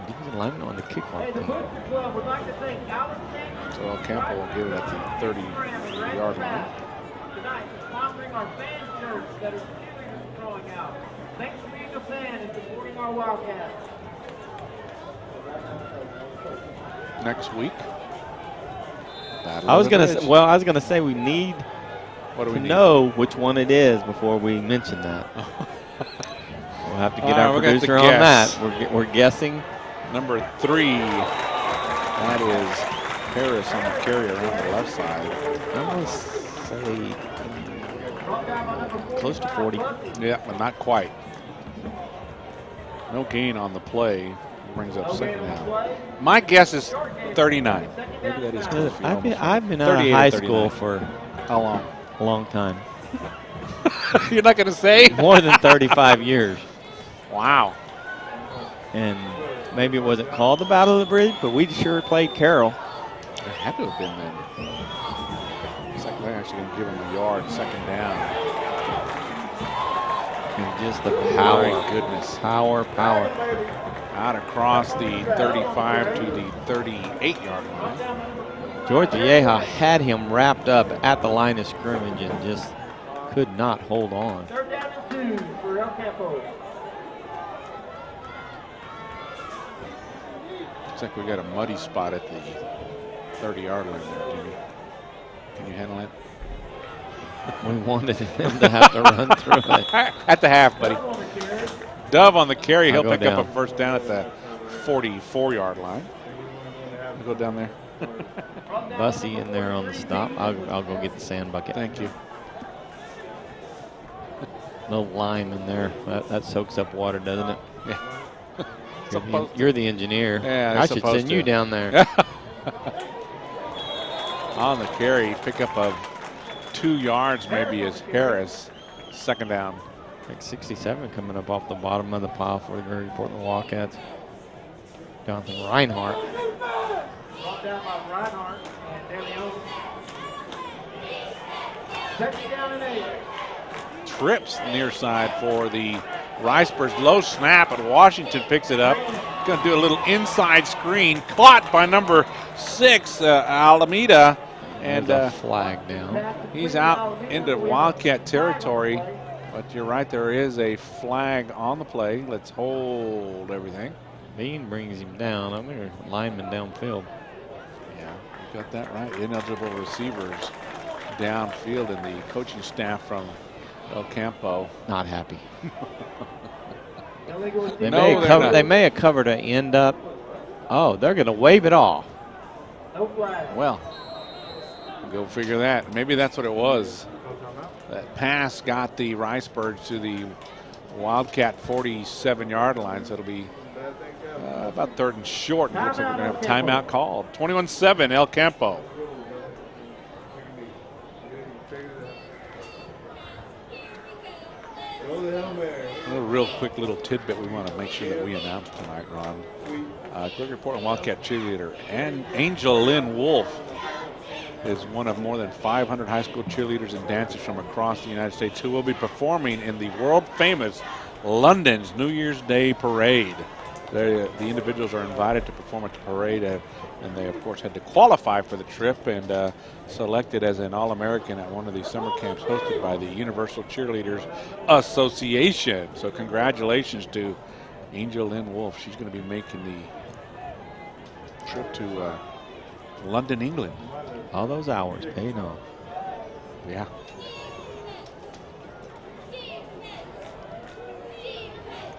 Defensive lineman on the kickoff team. So El Campo will give it at the 30-yard line. Tonight, sponsoring our fan shirts that are throwing out. Thanks for being a fan and supporting our Wildcats. Next week. I was gonna say we need to know which one it is before we mention that. We'll have to get our producer on that. We're guessing. Number 3. That is Harris on the carry around the left side. I'm gonna say close to 40. Yeah, but not quite. No gain on the play. Brings up second down. My guess is 39. Maybe that is close. I've been out of high school for how long? A long time. You're not going to say? More than 35 years. Wow. And maybe it wasn't called the Battle of the Bridge, but we sure played Carroll. It had to have been then. It's like they're actually going to give him a yard, second down. And just the power. My goodness. Power. Out across the 35 to the 38-yard line. George Vieja had him wrapped up at the line of scrimmage and just could not hold on. Third down and 2 for El Campo. Looks like we got a muddy spot at the 30-yard line there, Jimmy. Can you handle it? We wanted him to have to run through it. At the half, buddy. Dove on the carry. He'll pick down. up a first down at the 44-yard line. We'll go down there. Bussey in there on the stop. I'll go get the sand bucket. Thank you. No lime in there. That soaks up water, doesn't it? Yeah. You're the engineer. Yeah, I should send you down there. On the carry, pick up of 2 yards maybe is Harris. Second down. Like 67 coming up off the bottom of the pile for the Gregory Portland Wildcats. Jonathan Reinhardt. Brought down by Reinhardt and De Leon. Second down and 8. Trips near side for the Ricebirds. Low snap, and Washington picks it up. Going to do a little inside screen. Caught by number 6, Alameda. And a flag down. He's out into Wildcat territory. But you're right, there is a flag on the play. Let's hold everything. Bean brings him down. I'm going to lineman downfield. Yeah, you got that right. Ineligible receivers downfield, and the coaching staff from El Campo not happy. They they may have covered an end up. Oh, they're going to wave it off. No flag. Well, go figure that. Maybe that's what it was. That pass got the Ricebirds to the Wildcat 47-yard line, so it'll be about 3rd and short. Looks like we're going to have a timeout called. 21-7, El Campo. A real quick little tidbit we want to make sure that we announce tonight, Ron. Gregory Portland Wildcat cheerleader and Angel Lynn Wolf is one of more than 500 high school cheerleaders and dancers from across the United States who will be performing in the world-famous London's New Year's Day Parade. The individuals are invited to perform at the parade, and they, of course, had to qualify for the trip and selected as an All-American at one of these summer camps hosted by the Universal Cheerleaders Association. So congratulations to Angel Lynn Wolf. She's going to be making the trip to London, England. All those hours paid off. Yeah.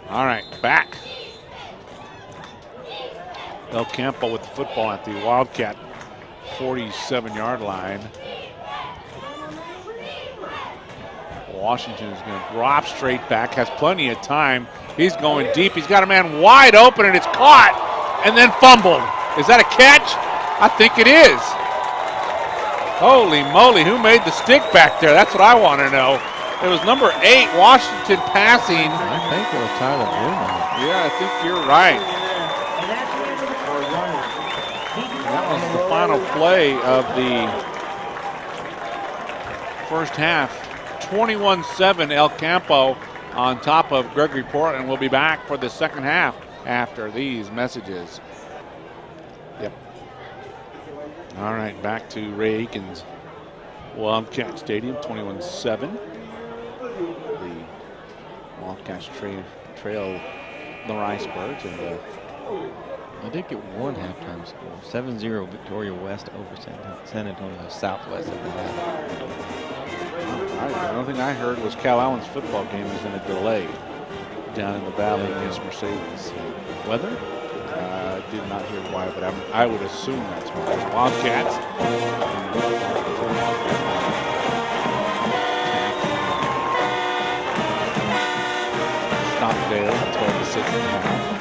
All right, back. El Campo with the football at the Wildcat 47-yard line. Washington is going to drop straight back, has plenty of time. He's going deep. He's got a man wide open, and it's caught and then fumbled. Is that a catch? I think it is. Holy moly, who made the stick back there? That's what I want to know. It was number 8, Washington passing. I think it was Tyler Bruno. Yeah, I think you're right. That was the final play of the first half. 21-7 El Campo on top of Gregory Portland. We'll be back for the second half after these messages. Yep. All right, back to Ray Aikens Wildcat Stadium, 21-7. The Wildcats trail the Riceburgs, and I did get one halftime score. 7-0 Victoria West over San Antonio Southwest. The only thing I heard was Cal Allen's football game is in a delay down in the valley against Mercedes. Weather? I did not hear why, but I would assume that's why. Wildcats. Stockdale, 12-6.5.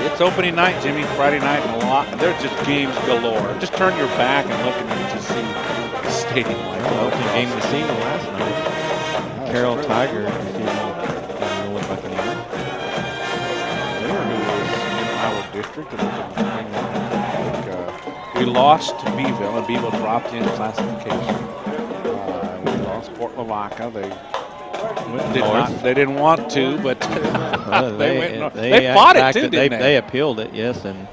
It's opening night, Jimmy, Friday night, and there's just games galore. Just turn your back and look and you just see the stadium light. The opening game of the season last night. Carroll Tiger defeating the Buccaneers. In our district, and we lost to Beeville, and Beeville dropped in classification. We lost Port Lavaca. They didn't want to, but they fought it too, didn't they? They appealed it, yes, and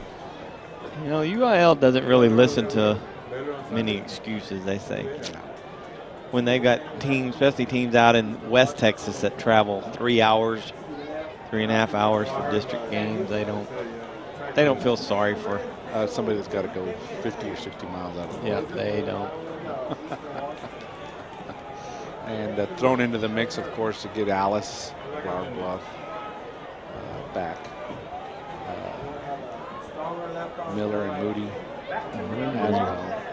you know UIL doesn't really listen to many excuses. They say when they got teams, especially teams out in West Texas that travel 3 hours, 3.5 hours for district games, they don't feel sorry for somebody that's got to go 50 or 60 miles out of the Yeah, they don't. And thrown into the mix, of course, to get Alice, Flower Bluff, back. Miller and Moody as well.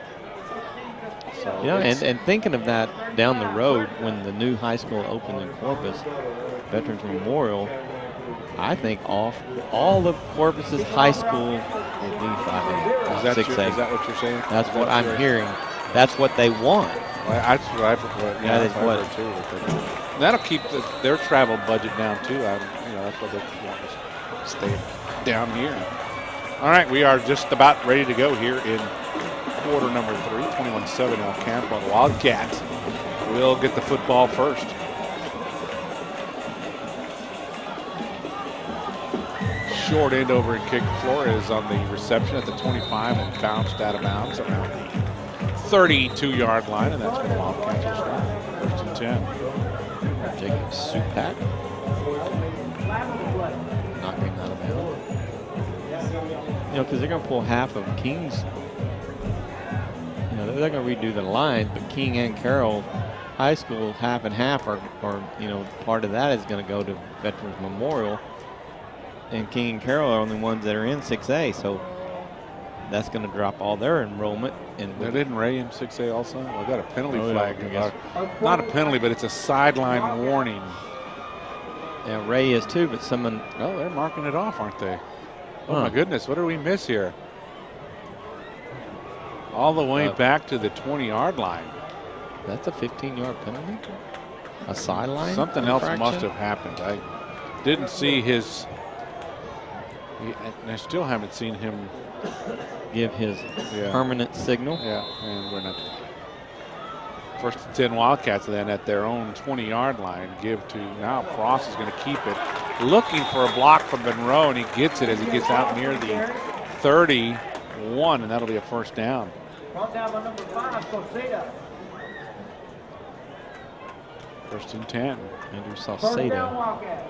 So you know, and thinking of that down the road when the new high school opened in Corpus, Veterans Memorial, I think all of Corpus's high school will be 5A. Is that what you're saying? That's what I'm hearing. That's what they want. Well, that's what I've heard. Yeah, that's what. Too. That'll keep their travel budget down too. That's what they want to stay down here. All right, we are just about ready to go here in quarter number 3. 21-7 El Campo. The Wildcats will get the football first. Short end over and kick. Flores on the reception at the 25 and bounced out of bounds around the 32-yard line, and that's going to Wildcats will start. First and 10. Jacob Supak knocking him out of bounds. You know, because they're going to pull half of King's. You know, they're going to redo the lines, but King and Carroll High School half and half are part of that is going to go to Veterans Memorial, and King and Carroll are the only ones that are in 6A, so that's going to drop all their enrollment. And they didn't Ray in 6A also? Well, I got a penalty flag. Not a penalty, but it's a sideline warning. Yeah, Ray is too, but someone. Oh, they're marking it off, aren't they? Oh my goodness, what did we miss here? All the way back to the 20-yard line. That's a 15-yard penalty? A sideline? Something else infraction? must have happened. I didn't see his. I still haven't seen him give his permanent signal. Yeah, and we're not. First and 10 Wildcats then at their own 20-yard line. Give to now Frost is going to keep it. Looking for a block from Monroe, and he gets it as he gets out near the 31, and that'll be a first down. Brought down by number 5, Saucedo. First and 10. Andrew First down, Saucedo. Wildcats.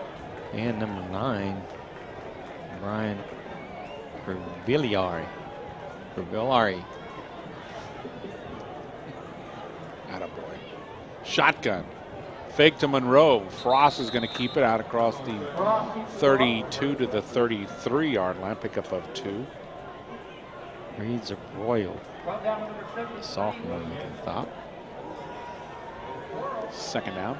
And number 9, Brian Revillari. Attaboy. Shotgun. Fake to Monroe. Frost is going to keep it out across the 32 to the 33-yard line. Pickup of 2. Reeds a Royal. Brought down by number 7. Sophomore making stop. Second down.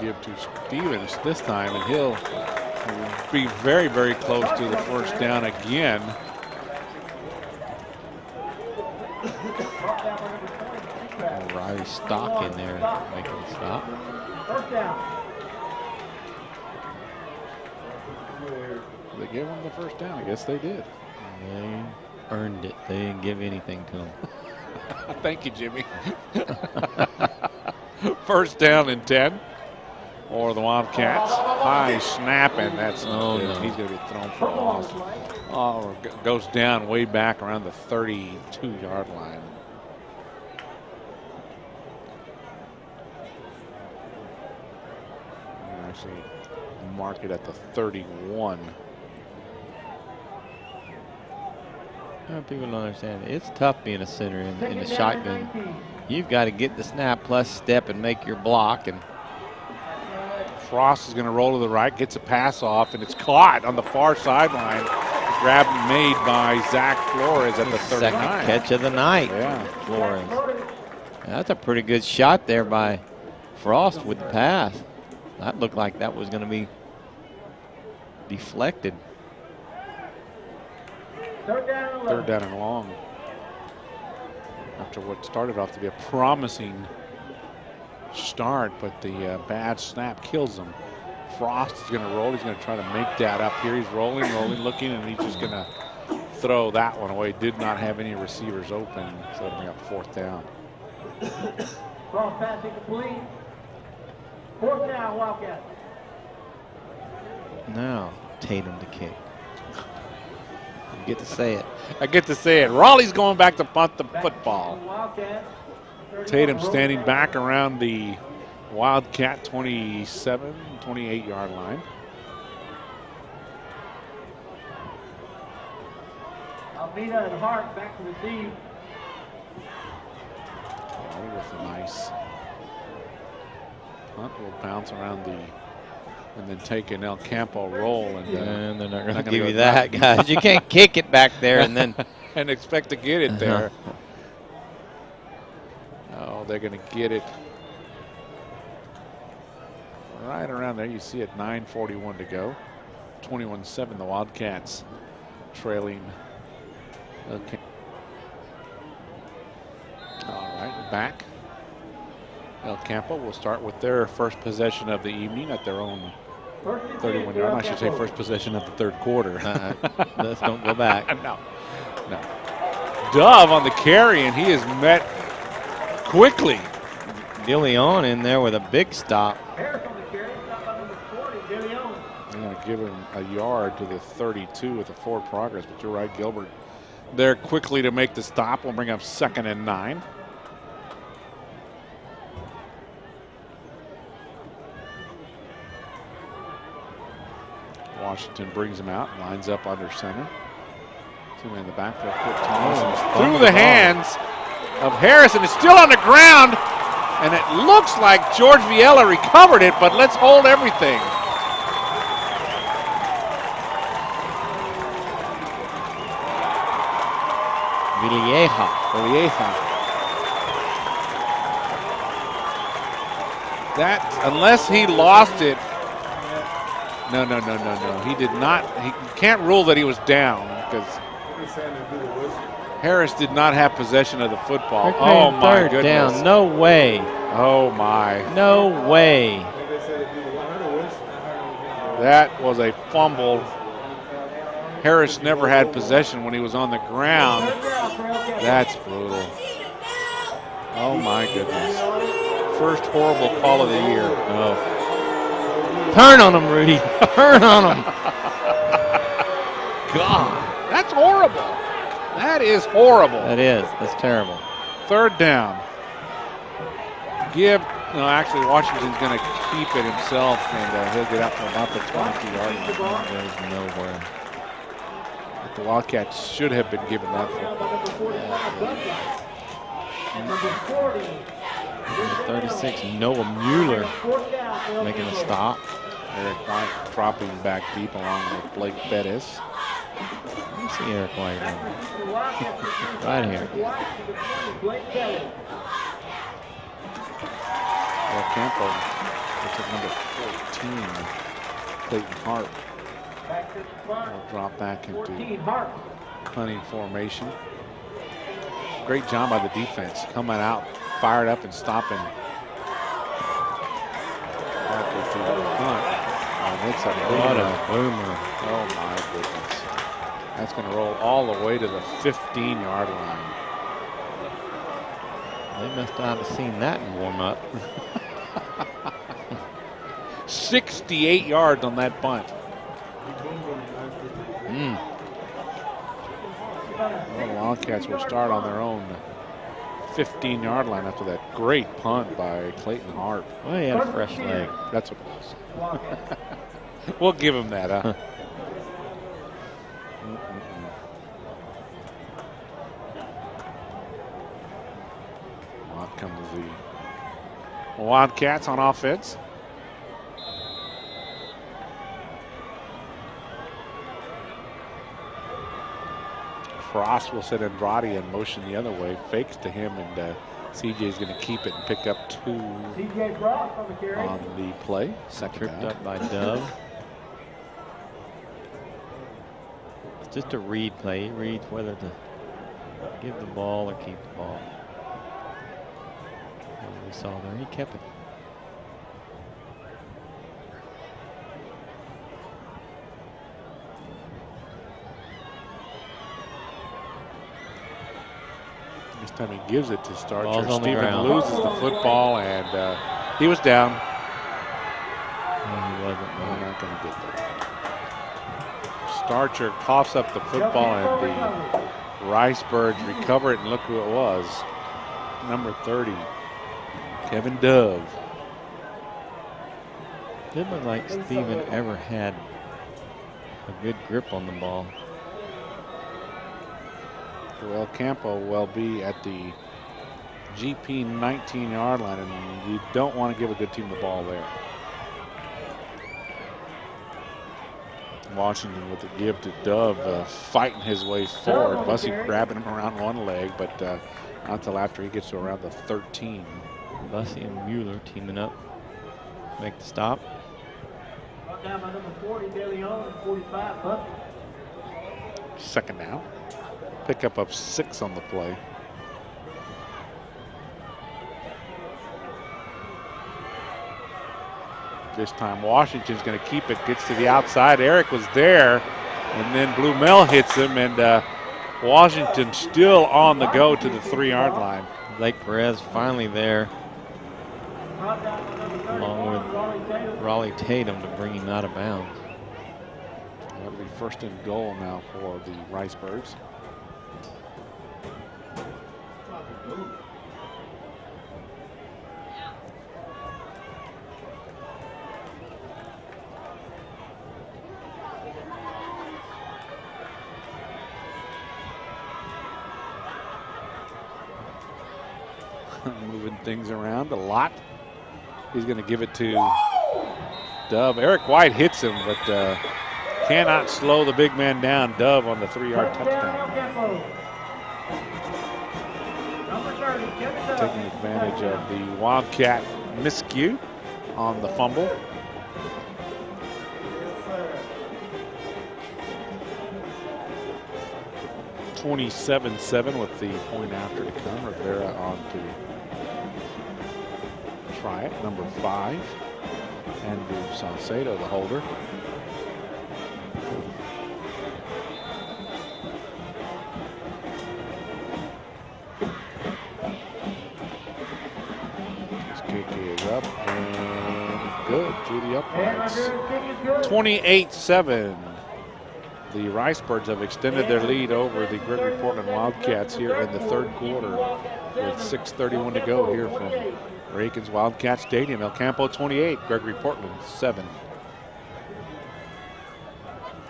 Give to Stevens this time, and he'll be very, very close to the first down again. Riley Stock in there making the stop. First down. They gave him the first down. I guess they did. They earned it. They didn't give anything to him. Thank you, Jimmy. First down and 10. Or the Wildcats. High snap, and that's not good. No. He's going to be thrown for a loss. Oh, goes down way back around the 32-yard line. Actually, mark it at the 31. People don't understand. It's tough being a center in the shotgun. You've got to get the snap plus step and make your block. And Frost is going to roll to the right, gets a pass off, and it's caught on the far sideline. Grab made by Zach Flores at the 39. Second catch of the night. Yeah. Flores. That's a pretty good shot there by Frost with the pass. That looked like that was going to be deflected. Third down and Third down and long. After what started off to be a promising start, but the bad snap kills him. Frost is going to roll. He's going to try to make that up here. He's rolling, looking, and he's just going to throw that one away. Did not have any receivers open, so it'll bring up fourth down. Cross pass incomplete. Fourth down, Wildcats. Now Tatum to kick. You get to say it. I get to say it. Raleigh's going back to punt the football. Wildcats. Tatum standing back around the Wildcat 27, 28-yard line. Almeida and Hart back to receive. Raleigh with a nice punt. Will bounce around the, and then take an El Campo roll. And they're not going to give you that, guys. You can't kick it back there and then and expect to get it there. Oh, they're going to get it right around there. You see it, 9:41 to go. 21-7, the Wildcats trailing. Okay. All right, back. El Campo will start with their first possession of the evening at their own 31-yard. I should say first possession of the third quarter. Let's don't go back. No. Dove on the carry, and he is met quickly. DeLeon in there with a big stop. Harris on the carry, stop by number 40, DeLeon. I'm going to give him a yard to the 32 with a forward progress, but you're right, Gilbert there quickly to make the stop. We'll bring up 2nd and 9. Washington brings him out, lines up under center. Two in the backfield, quick toss, through the hands of Harrison. It's still on the ground, and it looks like George Viella recovered it, but let's hold everything. Villeja. That, unless he lost it. No. He did not. He can't rule that he was down because He's saying to do the whistle. Harris did not have possession of the football. They're playing Oh, my third goodness. down. No way. Oh, my. No way. I think they said to do the, I heard a whistle. That was a fumble. Harris never had possession when he was on the ground. That's brutal. Oh, my goodness. First horrible call of the year. Oh. Turn on him, Rudy. Turn on him. God, that's horrible. That is horrible. That is. That's terrible. Third down. No, actually, Washington's going to keep it himself, and he'll get out to about the 22-yard line. Goes nowhere. But the Wildcats should have been given that Number 40. Number 36, Noah Mueller making a stop. Eric White dropping back deep along with Blake Bettis. Let me see Eric White again. Right here. Well, Campo looks at number 14, Clayton Hart. Will drop back into punting formation. Great job by the defense, coming out, fired up and stopping. Parker to the punt. And it's a What a boomer. Oh my goodness. That's going to roll all the way to the 15-yard line. They must not have seen that in warm up. 68 yards on that punt. Well, the Wildcats will start on their own 15-yard line after that great punt by Clayton Hart. Well, he had a fresh leg. That's what it was. We'll give him that, huh? Out comes the Wildcats on offense. Frost will set Andrade in motion the other way, fakes to him, and CJ's going to keep it and pick up 2 on the play. Second Tripped down. up by Dove. It's just a read play. He reads whether to give the ball or keep the ball. As we saw there, he kept it. This time he gives it to Starcher. Ball's on the Stephen ground. loses the football, and he was down. No, he wasn't. We're not going to get there. Starcher coughs up the football, and the Ricebirds recover it, and look who it was. Number 30, Kevin Dove. Didn't look like Steven ever had a good grip on the ball. Well, Campo will be at the GP 19-yard line, and you don't want to give a good team the ball there. Washington with the give to Dove, fighting his way forward. Bussey grabbing him around one leg, but not until after he gets to around the 13. Bussey and Mueller teaming up. Make the stop. Down by number 40, De Leon, and 45, Bussey. Second down. Pickup of 6 on the play. This time Washington's going to keep it, gets to the outside. Eric was there, and then Blumel hits him, and Washington still on the go to the 3-yard line. Blake Perez finally there, along with Raleigh Tatum to bring him out of bounds. That'll be first and goal now for the Ricebirds. Moving things around a lot. He's going to give it to Dove. Eric White hits him, but cannot slow the big man down. Dove on the 3-yard touchdown. Taking advantage of the Wildcat miscue. on the fumble. Yes, 27-7 with the point after to come. Rivera on to try it. Number 5, Andrew Salcedo, the holder. His kick is up and good through the uprights. 28-7. The Ricebirds have extended their lead over the Gregory Portland Wildcats here in the third quarter with 6:31 to go here from Ray-Aikens Wildcat Stadium. El Campo 28, Gregory Portland 7.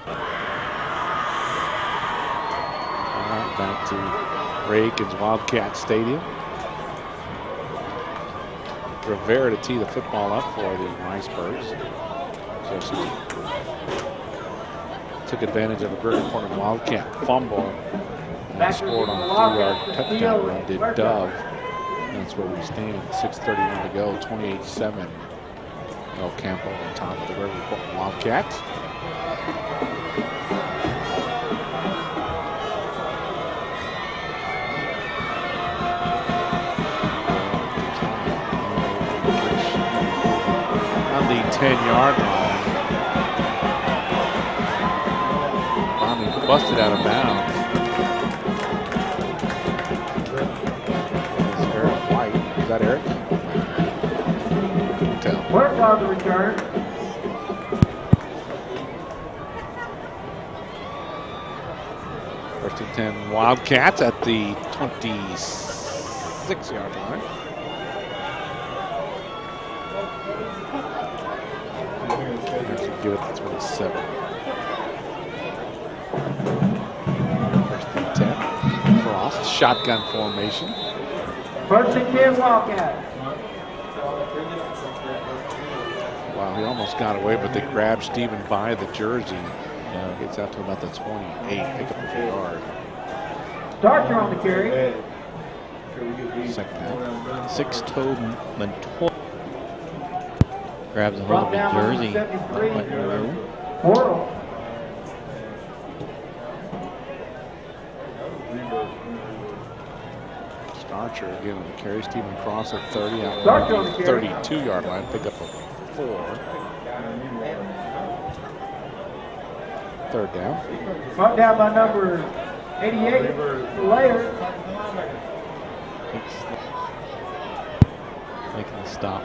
All right, back to Ray-Aikens Wildcat Stadium. Rivera to tee the football up for the Ricebirds. Just took advantage of a Gregory Portland Wildcat fumble and scored on a 3-yard touchdown run, did Dove. That's where we stand, 6:31 to go, 28-7. El Campo on top of the Gregory Portland Wildcats. On the 10-yard line. Busted out of bounds. It's Eric White. Is that Eric? Couldn't tell. Work on the return. First and 10 Wildcats at the 26-yard line. Give it to 27. First and 10. Frost, shotgun formation. First and 10 Wildcat. Wow, he almost got away, but they grabbed Stephen by the jersey. Gets out to about the 28, pick up a yard. Starcher on the carry. Second down. Six-toed Montoya grabs a hold of his jersey. Portal. Starcher again on the carry. Stephen Cross at 30 out Starcher on on the the carry. 32-yard line. Pick up a 4. Third down. Brought down by number 88, Layer. Making the stop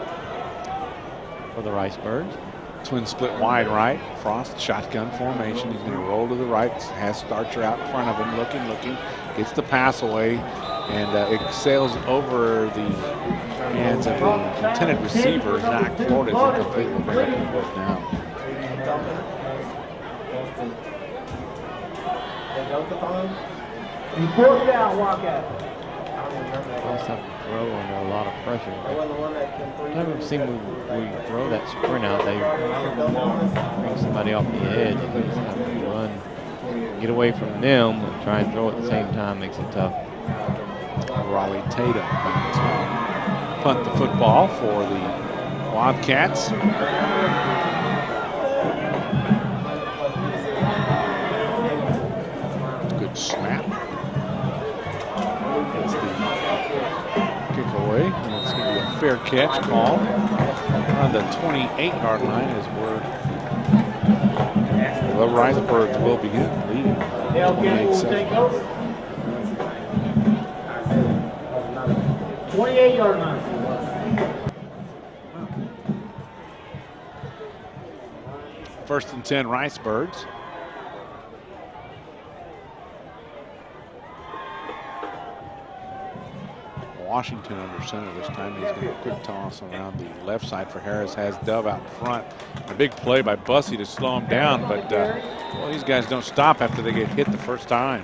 for the Ricebirds. Twin split wide right. Frost shotgun formation. He's going to roll to the right. Has Starcher out in front of him, looking. Gets the pass away, and it sails over the hands of the intended receiver, Zach Flores, incomplete. Will bring up the fourth down. And fourth down, Wildcat. Almost have to throw under a lot of pressure. Every time we've seen we throw that sprint out, they bring somebody off the edge and we just have to run, get away from them and try and throw at the same time, makes it tough. Raleigh Tatum back to punt the football for the Wildcats. Good snap. That's the kick away. And it's going to be a fair catch call on the 28-yard line as the Ricebirds will begin leading. Dale Campbell will take over. 28-yard line. First and 10 Ricebirds. Washington under center this time. He's going to quick toss around the left side for Harris. Has Dove out in front. A big play by Bussey to slow him down, but well, these guys don't stop after they get hit the first time.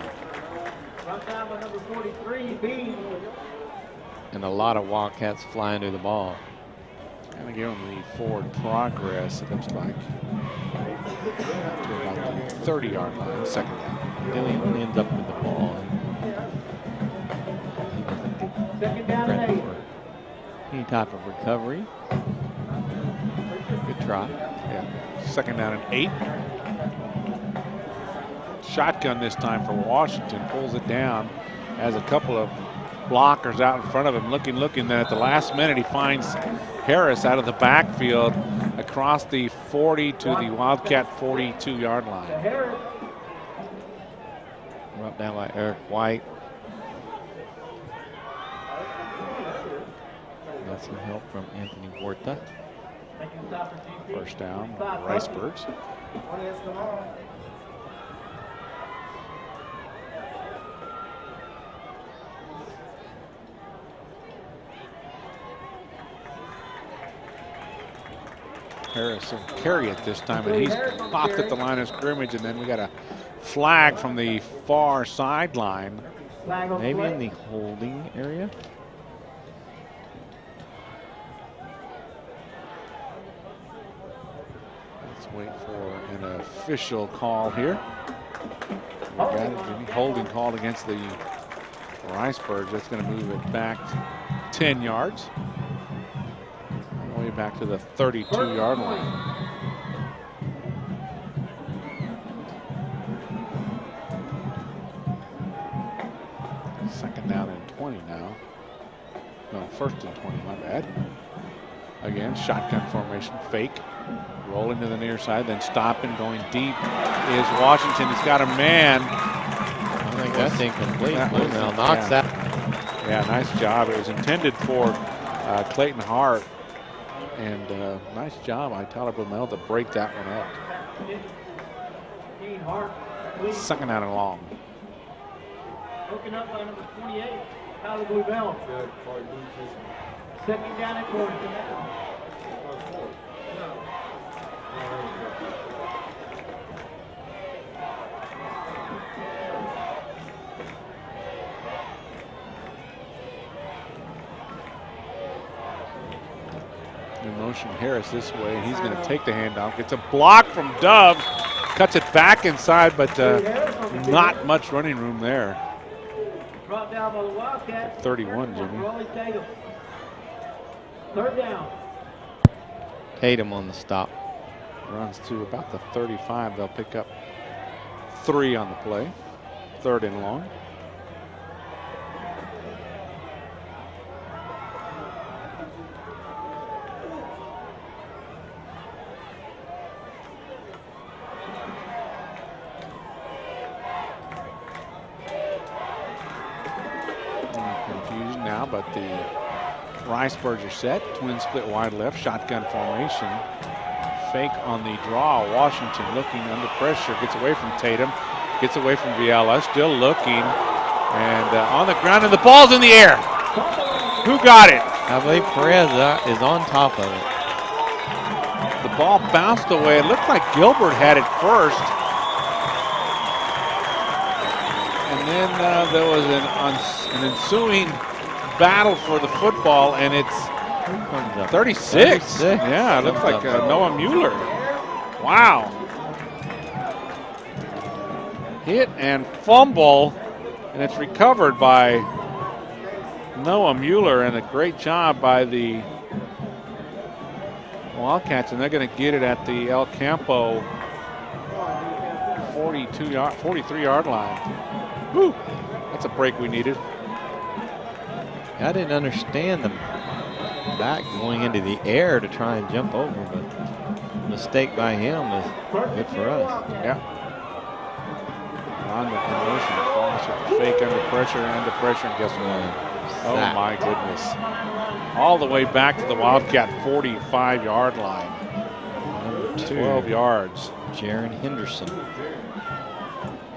Brought down by number 43, B. And a lot of Wildcats flying to the ball. Going to give them the forward progress, it looks like, to about the 30-yard line, second down. Dillian ends up with the ball. Second down and 8. Any type of recovery. try. Yeah, 2nd down and 8. Shotgun this time for Washington, pulls it down, has a couple of blockers out in front of him, looking. Then at the last minute, he finds Harris out of the backfield across the 40 to the Wildcat 42-yard line. Brought down by Eric White. Got some help from Anthony Huerta. 1st down, Riceburgs. Harris will carry it this time, and he's popped at the line of scrimmage, and then we got a flag from the far sideline. Maybe in the holding area. Let's wait for an official call here. We got it, Jimmy. Holding called against the Riceburgs. That's going to move it back 10 yards. All the way back to the 32-yard line. Second down and 20 now. No, 1st and 20, my bad. Again, shotgun formation, fake. Rolling to the near side, then stopping, going deep is Washington. He's got a man. I think that's incomplete. Blumenau knocks yeah. that. Yeah, nice job. It was intended for Clayton Hart. And nice job by Tyler Blumenau to break that one up. 2nd down and long. Broken up by number 28, Tyler Blumenau. 2nd down and 4. In motion, Harris this way. He's going to take the handoff. Gets a block from Dove. Cuts it back inside, but not much running room there. Brought down by the Wildcats. 31, Jimmy. 3rd down. Tatum on the stop. Runs to about the 35. They'll pick up 3 on the play. 3rd and long. Confusion now, but the Riceburgs are set. Twin split wide left, shotgun formation. Fake on the draw. Washington looking under pressure. Gets away from Tatum. Gets away from Viella. Still looking. And on the ground, and the ball's in the air. Who got it? I believe Perez is on top of it. The ball bounced away. It looked like Gilbert had it first. And then there was an ensuing battle for the football, and it's 36. Yeah, it looks like Noah Mueller. Wow. Hit and fumble, and it's recovered by Noah Mueller, and a great job by the Wildcats, and they're going to get it at the El Campo 43-yard line. Woo! That's a break we needed. I didn't understand the back going into the air to try and jump over, but mistake by him is good for us. Yeah. On the conversion, Foster fake under pressure, and guess what? Oh my goodness. All the way back to the Wildcat 45-yard line. 12 yards. Jaron Henderson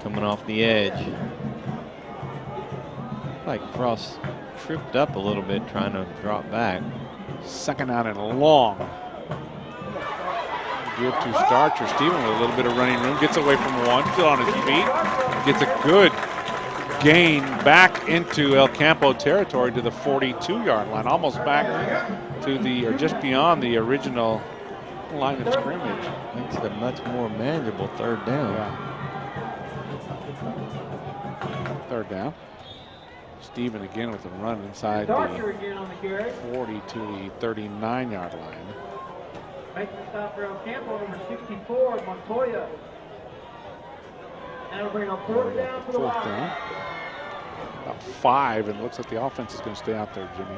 coming off the edge. Like Frost tripped up a little bit trying to drop back. 2nd down and long. Give to Starcher. Steven with a little bit of running room. Gets away from one. Still on his feet. Gets a good gain back into El Campo territory to the 42-yard line. Almost back to the, or just beyond the original line of scrimmage. Makes it a much more manageable 3rd down. Yeah. 3rd down. Steven again with a run inside the 40 to the 39-yard line. Making the stop for El Campo, number 64, Montoya. That'll bring up 4th down for the Fourth Wildcats. down. About 5, and it looks like the offense is going to stay out there, Jimmy.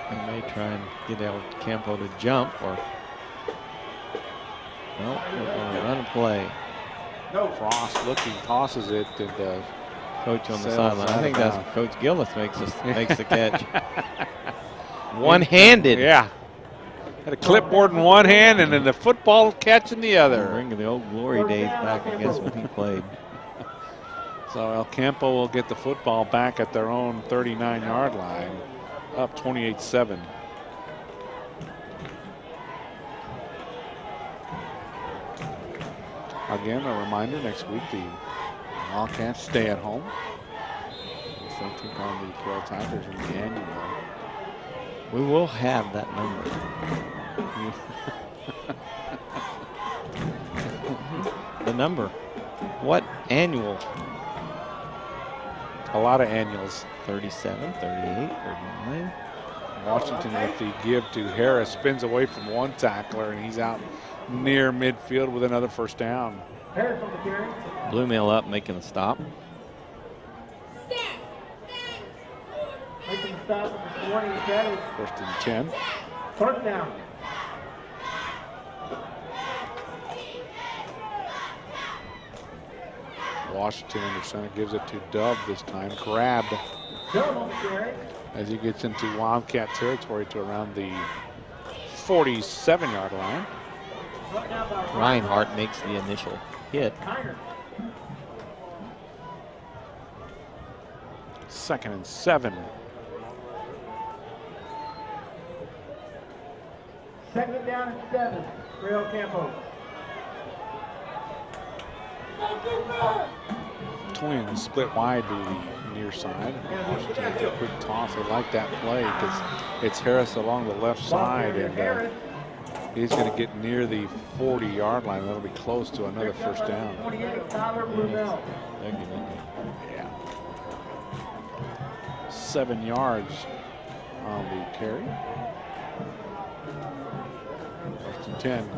They may try and get El Campo to jump, or no, we're going to run a play. Frost looking, tosses it, and Coach on the sails sideline. out I think of that's bounds. Coach Gillis makes the catch. One-handed. Yeah. Had a clipboard in one hand and then the football catch in the other. Bringing the old glory days back, I guess, when he played. So El Campo will get the football back at their own 39-yard line, up 28-7. Again, a reminder, next week the Wildcats stay at home. They take on the Carroll Tigers in the annual. We will have that number. The number. What annual? A lot of annuals. 37, 38, 39. Washington with the give to Harris, spins away from one tackler, and he's out near midfield with another first down. Harris on the carry. Blue Mail up, making the stop. Making the stop at the 27. 1st and 10. 1st down. Washington under center, gives it to Dove this time. Grabbed Dove on the carry. as he gets into Wildcat territory to around the 47-yard line. Brought down by Reinhardt makes the initial hit. Tyner. 2nd and 7. 2nd down and 7 for El Campo. Twins split wide to the near side. Washington gets a quick toss. They like that play because it's Harris along the left side, and he's going to get near the 40-yard line. That'll be close to another first down. 28, Tyler Blumel. Yeah. 7 yards on the carry. 1st and 10.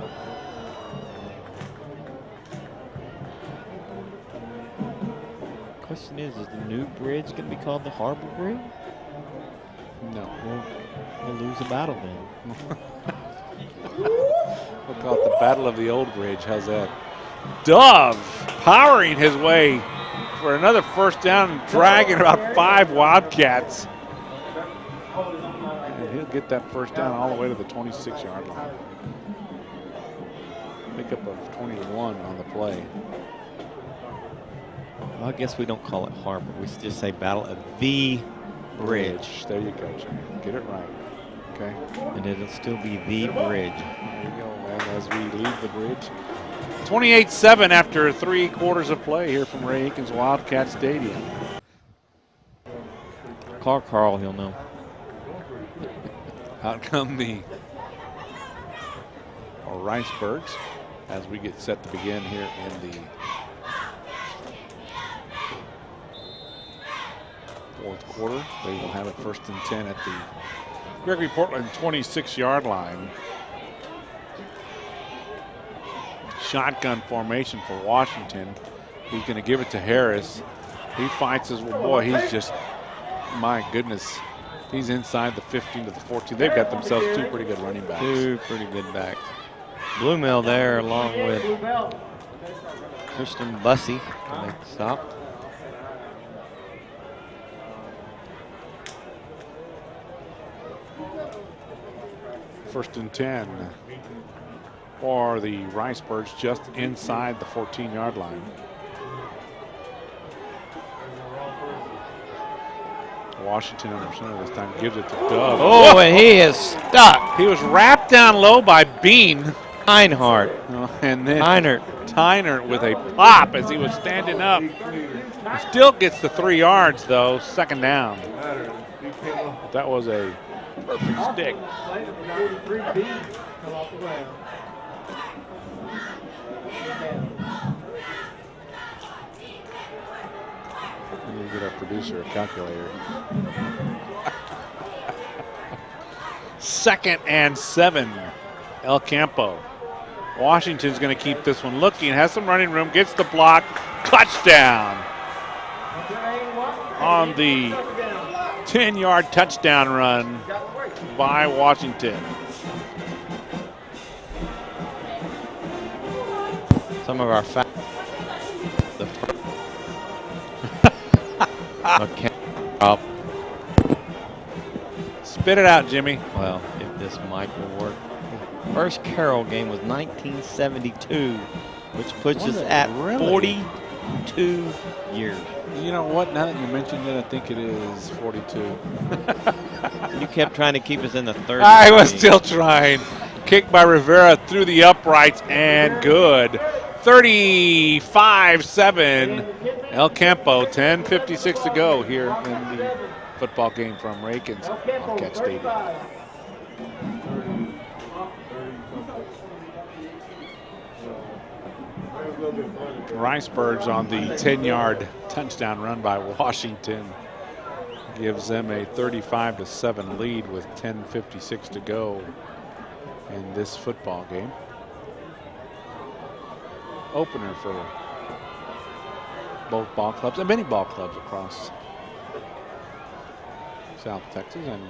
Question is the new bridge going to be called the Harbor Bridge? No. We'll lose a battle then. We'll call it the Battle of the Old Bridge. How's that? Dove powering his way for another first down and dragging about 5 Wildcats. And he'll get that first down all the way to the 26-yard line. Pickup of 21 on the play. Well, I guess we don't call it Harbor. We just say Battle of the Bridge. There you go, Jimmy. Get it right. Okay. And it'll still be the bridge. There you go, man, as we leave the bridge. 28-7 after 3 quarters of play here from Ray Eakins Wildcat Stadium. Call Carl, he'll know. Out come the Ricebergs as we get set to begin here in the 4th quarter. They will have it 1st and 10 at the Gregory Portland 26-yard line. Shotgun formation for Washington. He's going to give it to Harris. He fights his boy. He's just, my goodness. He's inside the 15 to the 14. They've got themselves 2 pretty good running backs. 2 pretty good backs. Blue Mill there along with Blumel. Christian Bussey to make the stop. First and 10 for the Ricebergs just inside the 14-yard line. Washington under center this time gives it to Dove. Oh, and he is stuck. He was wrapped down low by Bean. Reinhardt. And then Reinhardt. Tyner with a pop as he was standing up. He still gets the 3 yards though, 2nd down. That was a perfect stick. Play to the 43 B. Come off the ground. Let me get our producer a calculator. 2nd and 7. El Campo. Washington's going to keep this one looking, has some running room, gets the block, touchdown. On the 10-yard touchdown run by Washington. Some of our okay. Spit it out, Jimmy. Well, if this mic will work. First Carroll game was 1972, which puts us at 42 years. You know what? Now that you mentioned it, I think it is 42. You kept trying to keep us in the 30s. I was still trying. Kick by Rivera through the uprights and good. 35-7. El Campo, 10:56 to go here in the football game from Raikens Wildcat Stadium. Riceburgs on the 10-yard touchdown run by Washington gives them a 35-7 lead with 10:56 to go in this football game. Opener for both ball clubs and many ball clubs across South Texas, and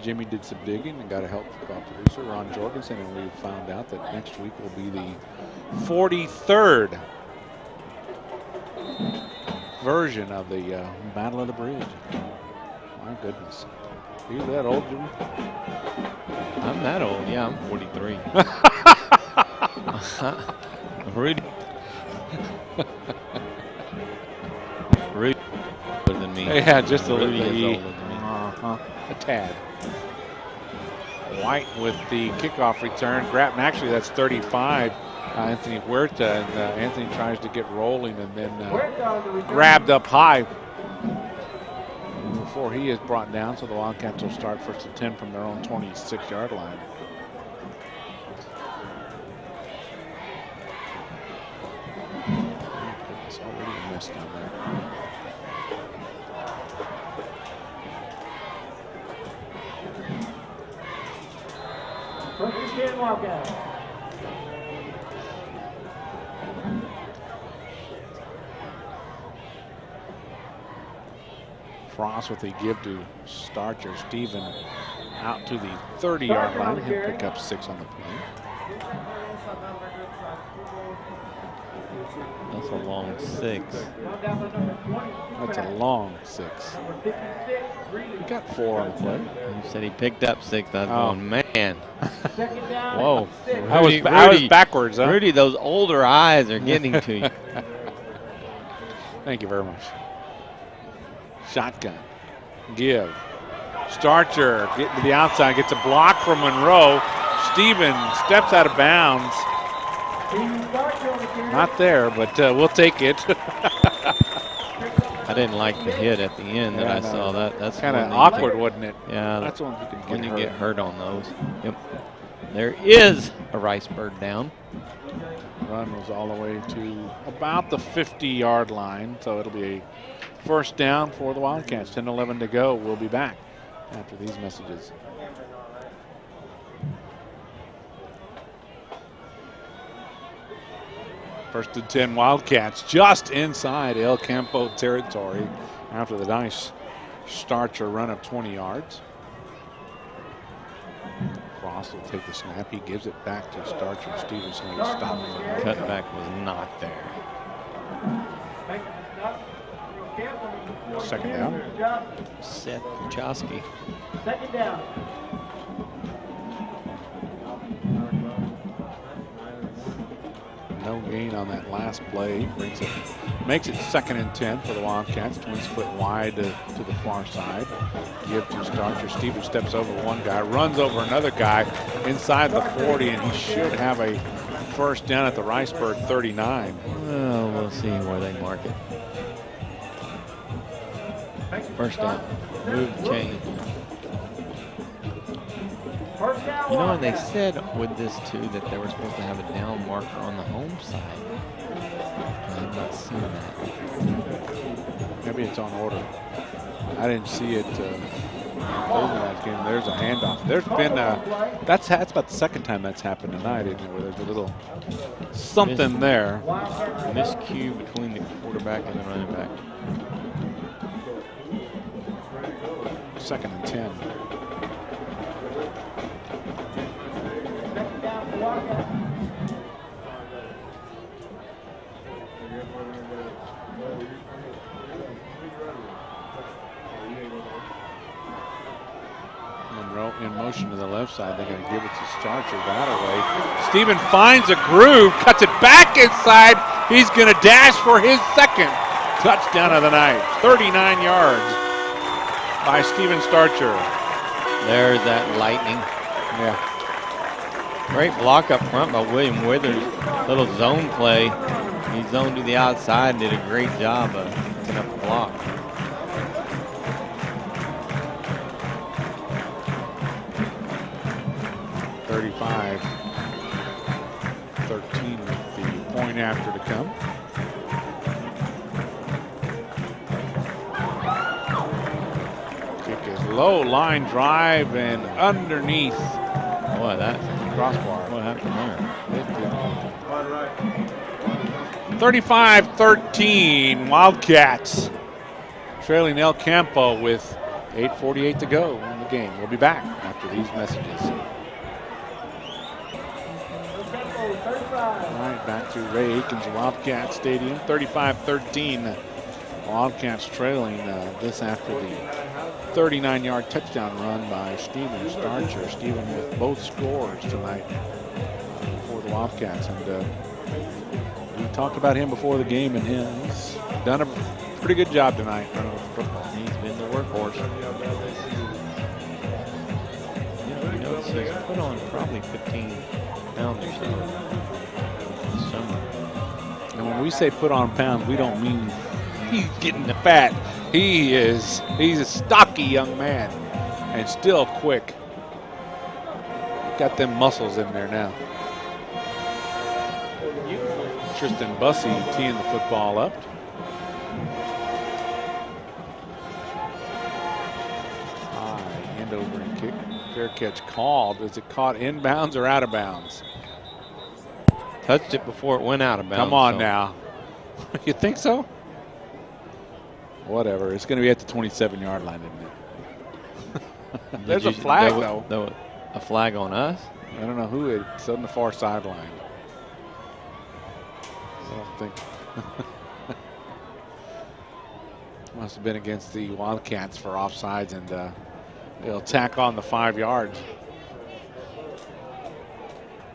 Jimmy did some digging and got a help from our producer Ron Jorgensen, and we found out that next week will be the 43rd version of the Battle of the Bridge. My goodness. Are you that old, Jimmy? I'm that old. Yeah, I'm 43. Rudy. Rudy older than me. Yeah, just a little Rudy is bit. older than me. A tad. White with the kickoff return. Grab, and actually that's 35. Anthony Huerta, and Anthony tries to get rolling and then grabbed up high before he is brought down. So the Wildcats will start 1st and 10 from their own 26-yard line. It's already a mess down there. First and 10 Wildcats. Frost with a give to Starcher. Steven out to the 30-yard line. He'll pick up 6 on the play. That's a long 6. That's a long 6. He got 4 on the play. You said he picked up 6. I was going, man. Whoa. I was backwards, huh? Rudy, those older eyes are getting to you. Thank you very much. Shotgun. Give. Starcher getting to the outside. Gets a block from Monroe. Steven steps out of bounds. Not there, but we'll take it. I didn't like the hit at the end that I saw. That's kind of awkward, wasn't it? Yeah, that's when you can when you get hurt on those. Yep. There is a Riceburg down. Run was all the way to about the 50-yard line, so it'll be a first down for the Wildcats. 10-11 to go. We'll be back after these messages. First and 10 Wildcats just inside El Campo territory after the nice Starcher run of 20 yards. Frost will take the snap. He gives it back to Starcher. Stevenson will stop him. Cutback was not there. Second down. Seth Kuchowski. Second down. No gain on that last play. Makes it 2nd and 10 for the Wildcats. Twin split wide to the far side. Give to Starcher. Steven steps over one guy, runs over another guy inside the 40, and he should have a first down at the Riceburg 39. Well, we'll see where they mark it. First down. Move the chain. You know, and they said with this too that they were supposed to have a down marker on the home side. I have not seen that. Maybe it's on order. I didn't see it Tonight's game. There's a handoff. There's been that's about the second time that's happened tonight, isn't it? Where there's a little something there. Miscue between the quarterback and the running back. 2nd and 10. Second down for Wildcats. Monroe in motion to the left side. They're going to give it to Starcher that way. Stephen finds a groove, cuts it back inside. He's going to dash for his 2nd touchdown of the night. 39 yards by Stephen Starcher. There's that lightning. Yeah. Great block up front by William Withers. Little zone play. He zoned to the outside and did a great job of picking up the block. (35-13) with the point after to come. Kick is low, line drive and underneath. Boy, that Crossbar. what happened there? 35-13, Wildcats trailing El Campo with 8:48 to go in the game. We'll be back after these messages. All right, back to Ray Aikens Wildcat Stadium, 35-13. Wildcats trailing this after the 39-yard touchdown run by Stephen Starcher. Stephen with both scores tonight for the Wildcats. And we talked about him before the game, and he's done a pretty good job tonight running with the football. He's been the workhorse. Yeah, you notice he's put on probably 15 pounds or so this summer. And when we say put on pounds, we don't mean he's getting the fat. He's a stocky young man and still quick. Got them muscles in there now. Tristan Bussey teeing the football up. High end over and kick. Fair catch called. Is it caught inbounds or out of bounds? Touched it before it went out of bounds. Come on now. You think so? Whatever. It's going to be at the 27-yard line, isn't it? There's a flag, though. A flag on us? I don't know who it's on the far sideline. I don't think. Must have been against the Wildcats for offsides, and they'll tack on the 5 yards.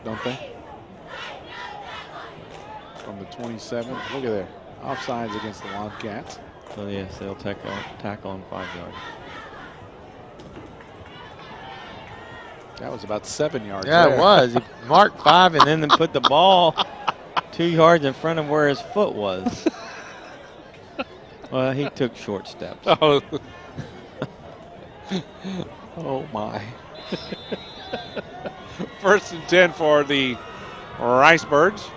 Don't they? From the 27. Look at there. Offsides against the Wildcats. So yes, they'll tack on 5 yards. That was about 7 yards. Yeah, there. it was. He marked 5 and then put the ball 2 yards in front of where his foot was. Well, he took short steps. Oh, oh my. 1st and 10 for the Ricebirds.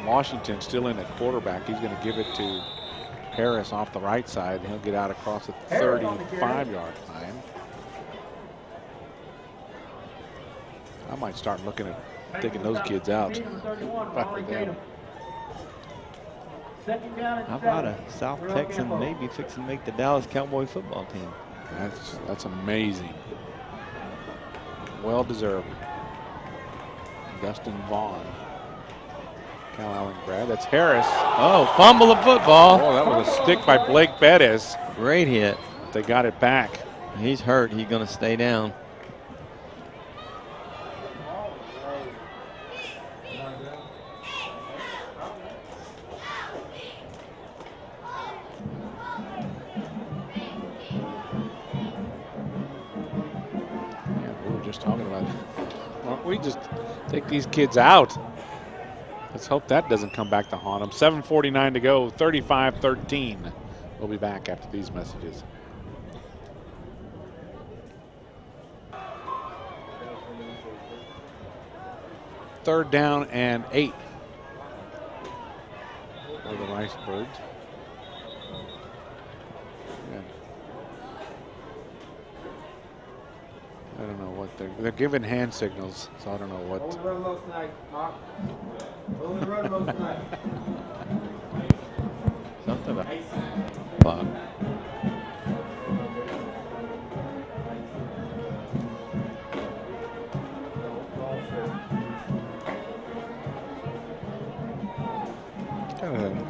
Washington still in at quarterback. He's going to give it to Harris off the right side. He'll get out across the 35-yard line. I might start looking at taking those kids out. How about a South Texan maybe fixing to make the Dallas Cowboy football team? That's amazing. Well deserved. Dustin Vaughn. Cal Allen grab. That's Harris. Oh, fumble the football. Oh, that was a stick by Blake Bettis. Great hit. They got it back. He's hurt. He's going to stay down. Talking about, why don't we just take these kids out? Let's hope that doesn't come back to haunt them. 7:49 to go, 35-13. We'll be back after these messages. Third down and 8 for the Ricebirds. I don't know what they're giving hand signals, so I don't know what. Only run most tonight, Mark. Only run most tonight. Something about clock.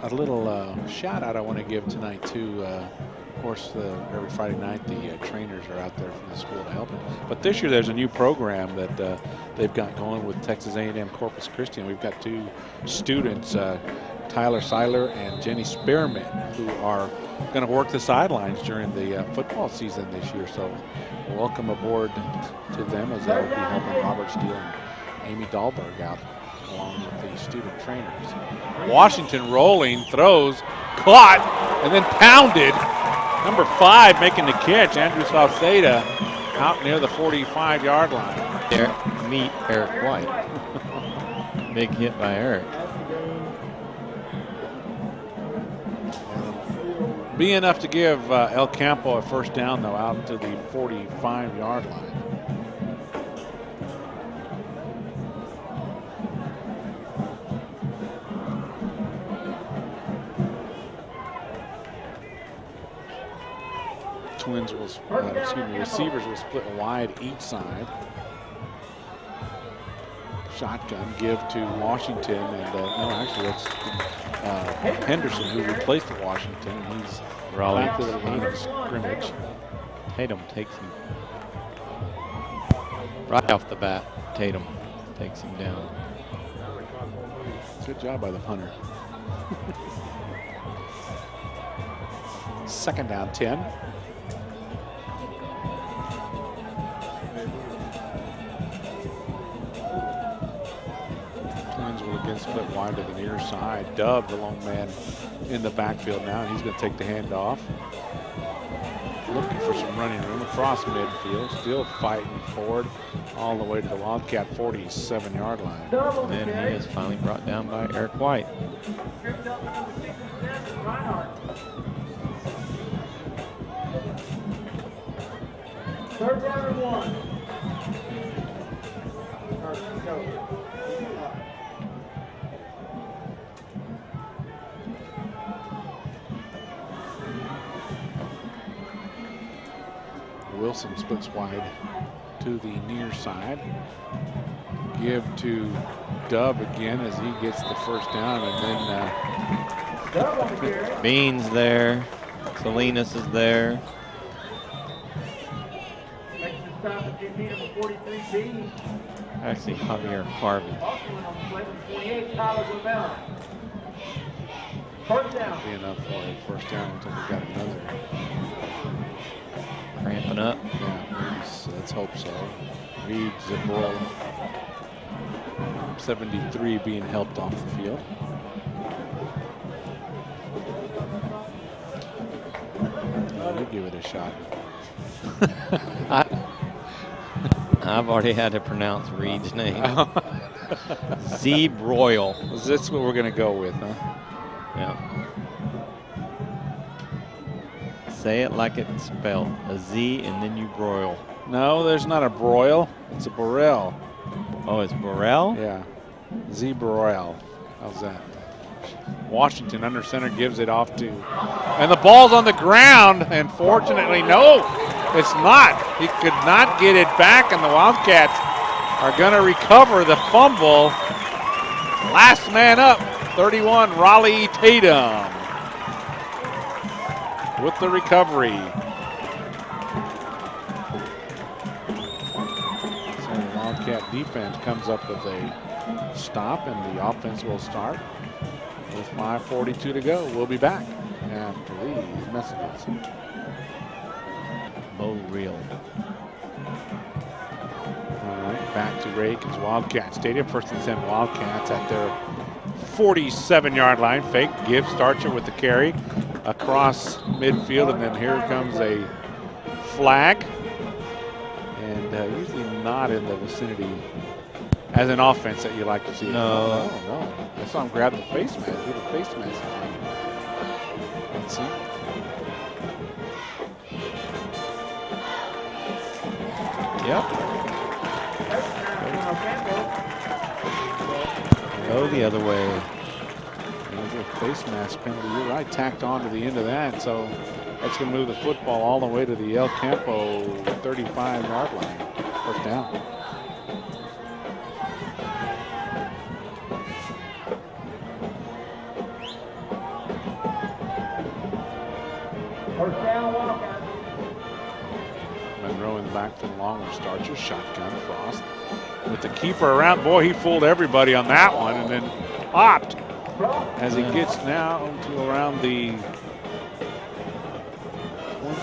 Got a little shout out I want to give tonight too. Of course, every Friday night the trainers are out there from the school to help them. But this year there's a new program that they've got going with Texas A&M Corpus Christi. And we've got 2 students, Tyler Seiler and Jenny Spearman, who are going to work the sidelines during the football season this year. So welcome aboard to them, as they'll be helping Robert Steele and Amy Dahlberg out along with the student trainers. Washington rolling, throws, caught, and then pounded. Number 5 making the catch, Andrew Salceda, out near the 45-yard line. Meet Eric White. Big hit by Eric. Be enough to give El Campo a first down, though, out to the 45-yard line. Receivers will split wide each side. Shotgun give to Washington, and no, actually that's Henderson who replaced Washington, and he's back to the line of scrimmage. Tatum takes him right off the bat. Tatum takes him down. Good job by the punter. Second down, 10. Again, split wide to the near side. Dove, the long man, in the backfield now, and he's going to take the handoff. Looking for some running room across midfield. Still fighting forward all the way to the Wildcat 47-yard line. And then he is finally brought down by Eric White. Third down and 1. Wilson splits wide to the near side. Give to Dub again as he gets the first down, and then Beans there. Salinas is there. Actually, Javier Harvey. be enough for a first down until we got another. Cramping up. Yeah, let's hope so. Reed Zabral, 73, being helped off the field. We'll give it a shot. I've already had to pronounce Reed's name. Zeb Royal. That's what we're going to go with, huh? Yeah. Say it like it's spelled. A Z and then you broil. No, there's not a broil. It's a Burrell. Oh, it's Burrell? Yeah. Z Burrell. How's that? Washington under center gives it off to. And the ball's on the ground. And fortunately, no, it's not. He could not get it back, and the Wildcats are going to recover the fumble. Last man up, 31, Raleigh Tatum with the recovery. So the Wildcat defense comes up with a stop, and the offense will start with 5:42 to go. We'll be back after these messages. Mo Real. All right, back to Reagan's Wildcat Stadium. First and 10 Wildcats at their 47-yard line. Fake give, Starcher with the carry across midfield, and then here comes a flag. And usually not in the vicinity as an offense that you like to see. No. No. I saw him grab the face mask. Do the face mask. Let's see. Yep. Go the other way. There's a face mask penalty. You're right, tacked on to the end of that. So that's going to move the football all the way to the El Campo 35-yard line. First down. First down, Wildcats. Monroe in the backfield along with Starcher. Shotgun, Frost. With the keeper around. Boy, he fooled everybody on that one and then hopped as he gets now to around the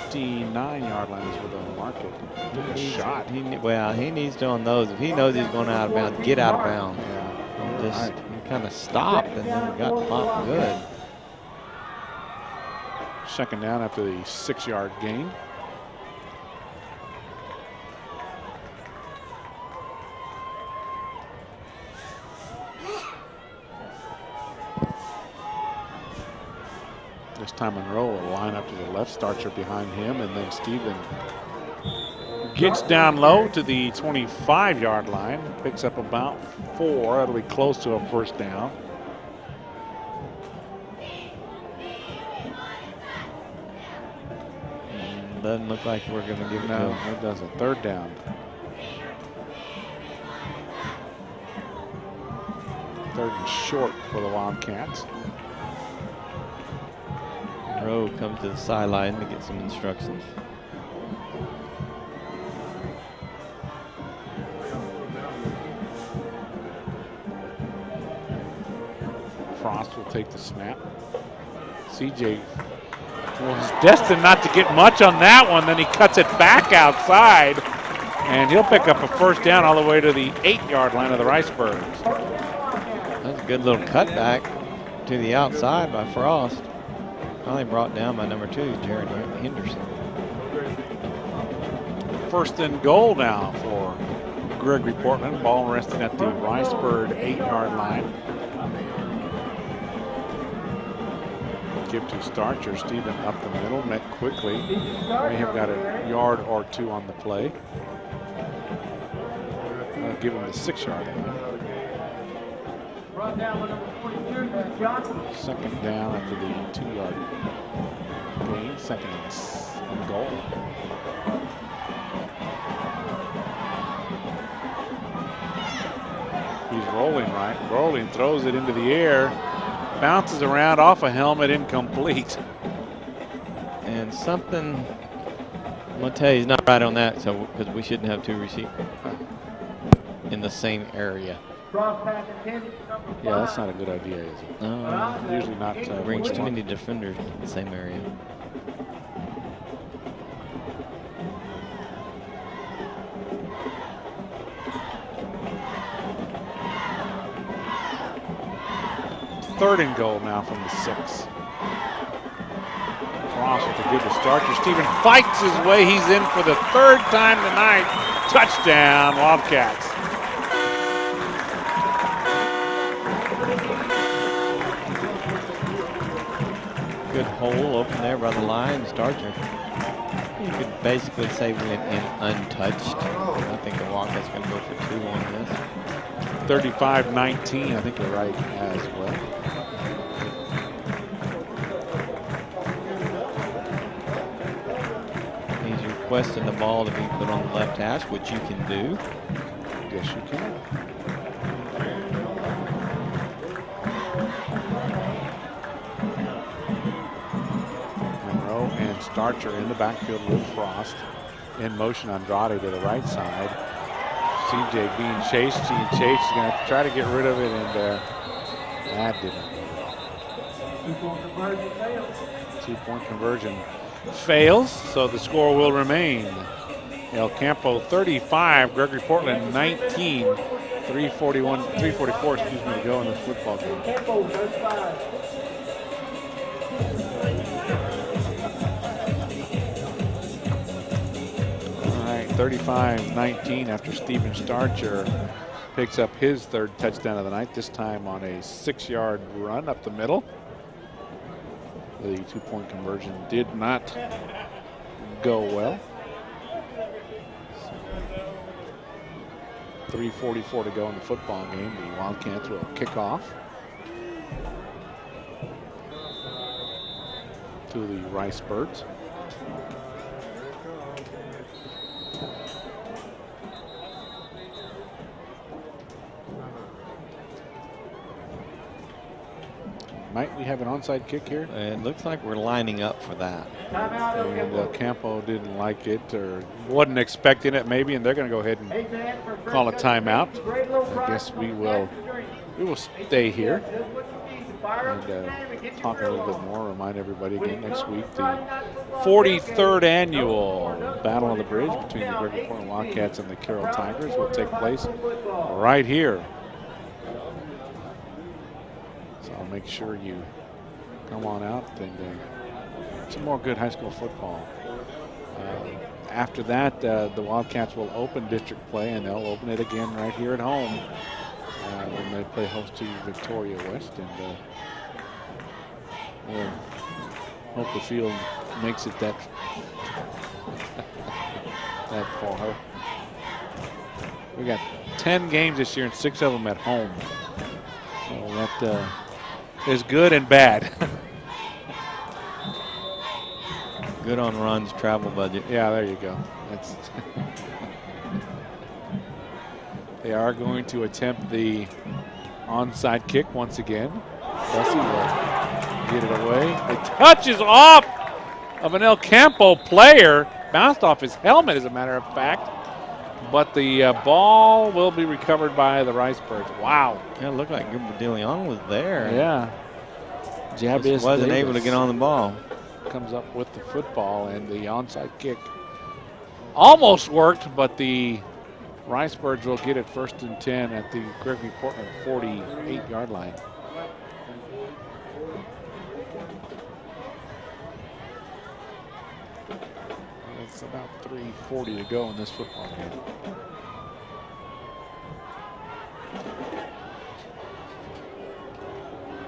29-yard line is where they'll mark it. Took a shot. He needs to on those. If he knows he's going out of bounds, get out of bounds. Yeah. Just he kind of stopped and then got popped good. Second down after the 6-yard gain. This time Monroe will line up to the left, Starcher behind him, and then Steven gets down low to the 25-yard line, picks up about 4. It'll be close to a first down. Doesn't look like we're going to give it to No, him. it doesn't. Third down. Third and short for the Wildcats. Monroe comes to the sideline to get some instructions. Frost will take the snap. CJ was destined not to get much on that one. Then he cuts it back outside, and he'll pick up a first down all the way to the 8-yard line of the Riceburgs. That's a good little cutback to the outside by Frost. Finally brought down by number 2, Jared Henderson. First and goal now for Gregory Portland. Ball resting at the Riceburg 8-yard line. Give to Starcher. Steven up the middle, met quickly. May have got a yard or 2 on the play. I'll give him the 6-yard line. Run down with number 22, Johnson. Second down after the 2-yard gain. Second and goal. He's rolling right. Rolling, throws it into the air. Bounces around off a helmet, incomplete. And something, I'm going to tell you, he's not right on that, so because we shouldn't have 2 receivers in the same area. Cross pass intended for number 5. Yeah, that's not a good idea, is it? No, Usually not. brings too many defenders in the same area. Third and goal now from the 6. Cross with a good to Starcher. Steven fights his way. He's in for the 3rd time tonight. Touchdown, Wildcats. Good hole open there by the line, Starcher. You could basically say we went in untouched. I think the Wildcats going to go for 2 on this. 35-19, I think you're right as well. He's requesting the ball to be put on the left hash, which you can do. Yes, you can. Monroe and Starcher in the backfield with Frost. In motion, Andrade to the right side. CJ being chased. He's going to have to try to get rid of it, and that didn't. 2-point conversion fails. 2-point conversion fails, so the score will remain. El Campo 35, Gregory Portland 19. 3:44 to go in the football game. Campo 35. All right, 35-19 after Steven Starcher picks up his 3rd touchdown of the night, this time on a 6-yard run up the middle. The 2-point conversion did not go well. 3:44 to go in the football game. The Wildcats will kick off to the Rice Birds. Might we have an onside kick here? It looks like we're lining up for that. And Campo didn't like it or wasn't expecting it maybe, and they're going to go ahead and call a timeout. I guess we will stay here and talk a little bit more. Remind everybody again, next week the 43rd annual Battle of the Bridge between the Gregory Portland Wildcats and the Carroll Tigers will take place right here. So I'll make sure you come on out and some more good high school football. After that, the Wildcats will open district play, and they'll open it again right here at home when they play host to Victoria West. And we'll hope the field makes it that far. We got 10 games this year, and 6 of them at home. So that is good and bad. Good on Ron's travel budget. Yeah, there you go. That's they are going to attempt the onside kick once again. Bessie will get it away. It touches off of an El Campo player. Bounced off his helmet, as a matter of fact. But the ball will be recovered by the Rice Birds. Wow. Yeah, it looked like De Leon was there. Yeah. Just wasn't able to get on the ball. Comes up with the football, and the onside kick almost worked, but the Rice Birds will get it 1st and 10 at the Gregory Portland 48-yard line. It's about 3:40 to go in this football game.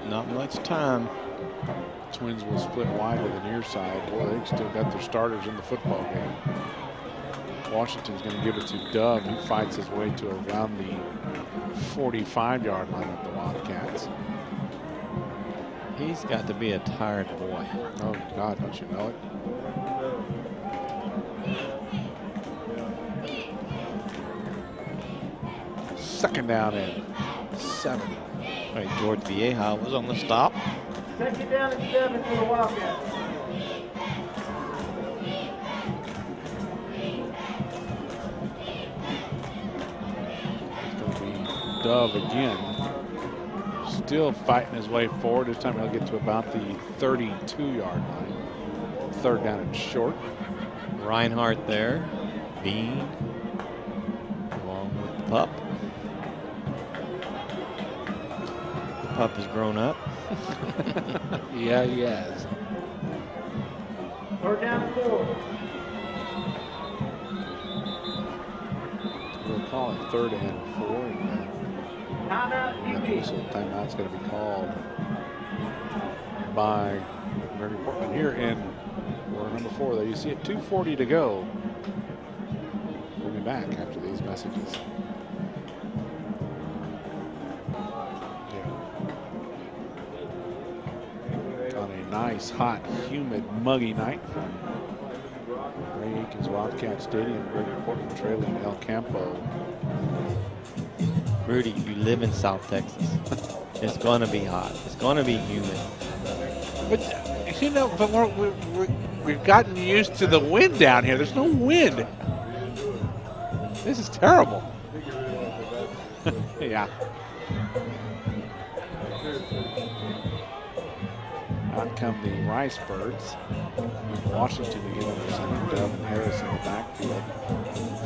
Not much time. Twins will split wide to the near side. Boy, they've still got their starters in the football game. Washington's going to give it to Dove. He fights his way to around the 45-yard line of the Wildcats. He's got to be a tired boy. Oh, God, don't you know it? Second down and 7. Right, George Vieja was on the stop. 2nd down and 7 for the Wildcats. It's going to be Dove again. Still fighting his way forward. This time he'll get to about the 32-yard line. 3rd down and short. Reinhardt there. Bean. Along with the pup. The pup has grown up. Yeah, he has. 3rd down and 4. We'll call it 3rd and 4. And Timeout, that whistle timeout's going to be called by Gregory Portland here in quarter number 4. There you see it, 2:40 to go. We'll be back after these messages. On a nice, hot, humid, muggy night from Ray Aikens Wildcat Stadium, Gregory Portland trailing El Campo. Rudy, you live in South Texas. It's going to be hot. It's going to be humid. But, you know, but we've gotten used to the wind down here. There's no wind. This is terrible. Yeah. Out come the Rice Birds. Washington to get under center. Dove and Harris in the backfield.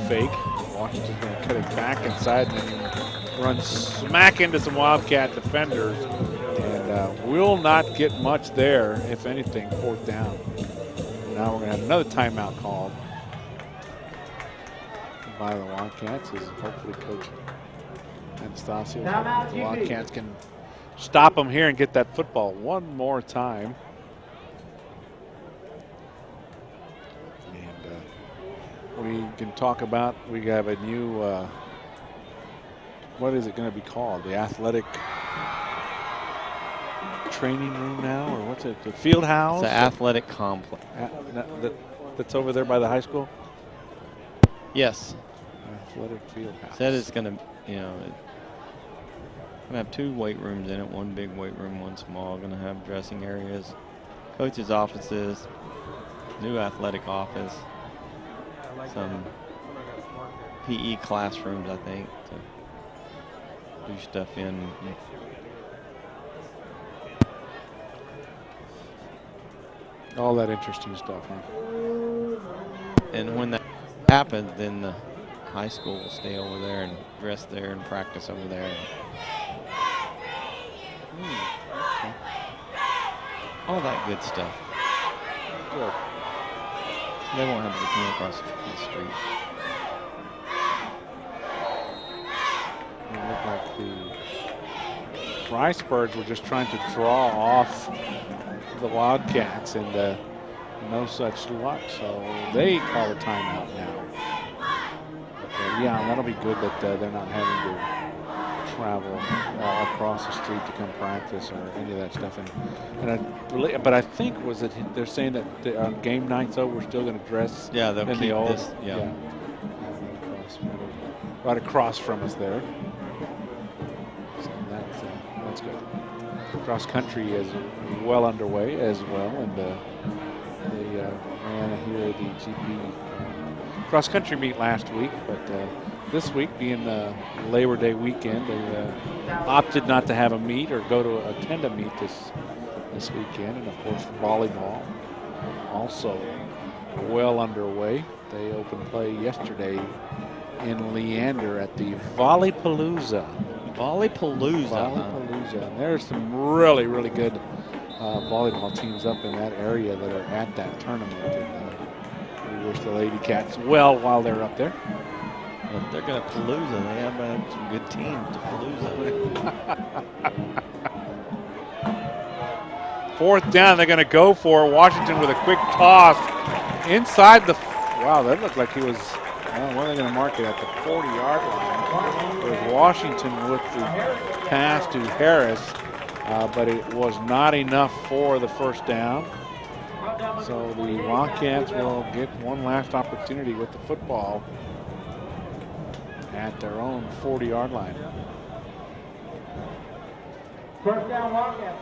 Fake. Washington's going to cut it back inside and then run smack into some Wildcat defenders. And will not get much there, if anything, 4th down. Now we're going to have another timeout called by the Wildcats, as hopefully Coach Anastasio, the Wildcats can stop them here and get that football one more time. And we can talk about, we have a new what is it going to be called? The athletic training room now, or what's it? The field house? It's an athletic complex. That's over there by the high school? Yes. Athletic field house. Said it's going to, you know, gonna have 2 weight rooms in it, 1 big weight room, 1 small. Gonna have dressing areas, coaches' offices, new athletic office, some PE classrooms, I think, to do stuff in. All that interesting stuff, huh? And when that happens, then the high school will stay over there and dress there and practice over there. All that good stuff. Good. They won't have to come across the street. It looked like the Riceburgs were just trying to draw off the Wildcats, and no such luck, so they call a timeout now. But, yeah, that'll be good that they're not having to travel across the street to come practice or any of that stuff. But I think was that they're saying that on game night, though, we're still going to dress. Yeah, they'll in keep the old, this. Yeah. Right across from us there. So that's good. Cross country is well underway as well, and they ran here the GP cross country meet last week, but this week being Labor Day weekend, they opted not to have a meet or go to attend a meet this weekend. And of course, volleyball also well underway. They opened play yesterday in Leander at the Volleypalooza. Volleypalooza. And there's some really, really good volleyball teams up in that area that are at that tournament. And, we wish the Lady Cats well while they're up there. But they're going to Palooza. They have some good teams to Palooza. 4th down, they're going to go for Washington with a quick toss inside the. Wow, that looked like he was. Well, where are they going to mark it at? The 40-yard line. There's Washington with the pass to Harris, but it was not enough for the first down. So the Wildcats will get one last opportunity with the football at their own 40-yard line. First down, Wildcats.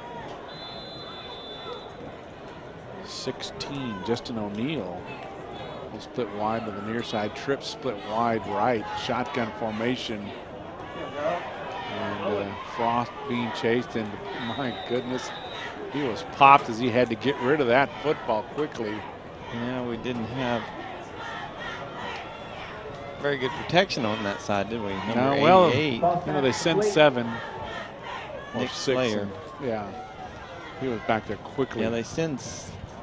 16, Justin O'Neill will split wide to the near side. Tripp split wide right. Shotgun formation. And Frost being chased, and my goodness, he was popped as he had to get rid of that football quickly. Yeah, we didn't have very good protection on that side, did we? Number 88. They send 7 or Nick 6. Slayer. Yeah, he was back there quickly. Yeah, they send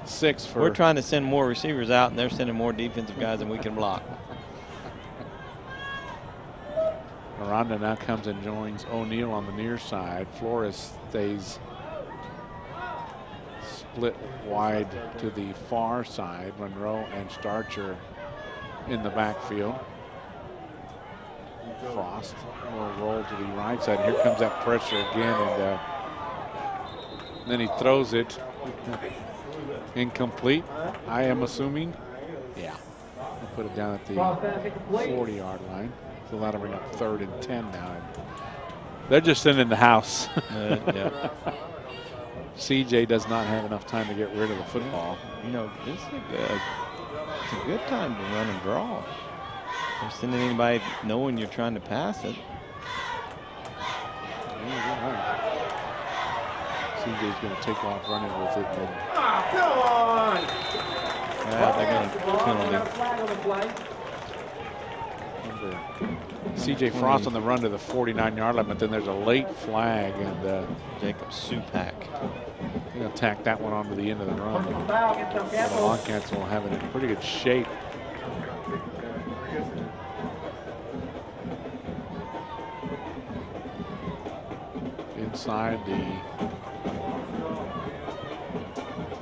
6 for. We're trying to send more receivers out, and they're sending more defensive guys than we can block. Miranda now comes and joins O'Neill on the near side. Flores stays split wide to the far side. Monroe and Starcher in the backfield. Frost will roll to the right side. Here comes that pressure again, and then he throws it incomplete, I am assuming. Yeah, he'll put it down at the 40-yard line. So that'll bring up 3rd and 10 now. They're just sending the house. Yeah. CJ does not have enough time to get rid of the football. You know, this is it's a good time to run and draw. You're sending anybody knowing you're trying to pass it. CJ's going to take off running with it. And Come on! Yeah, they're going to penalty. Flag on the play. CJ Frost on the run to the 49-yard line, but then there's a late flag, and Jacob Supak. He's going to tack that one onto the end of the run. Foul against The Campo. Wildcats will have it in pretty good shape. Inside the.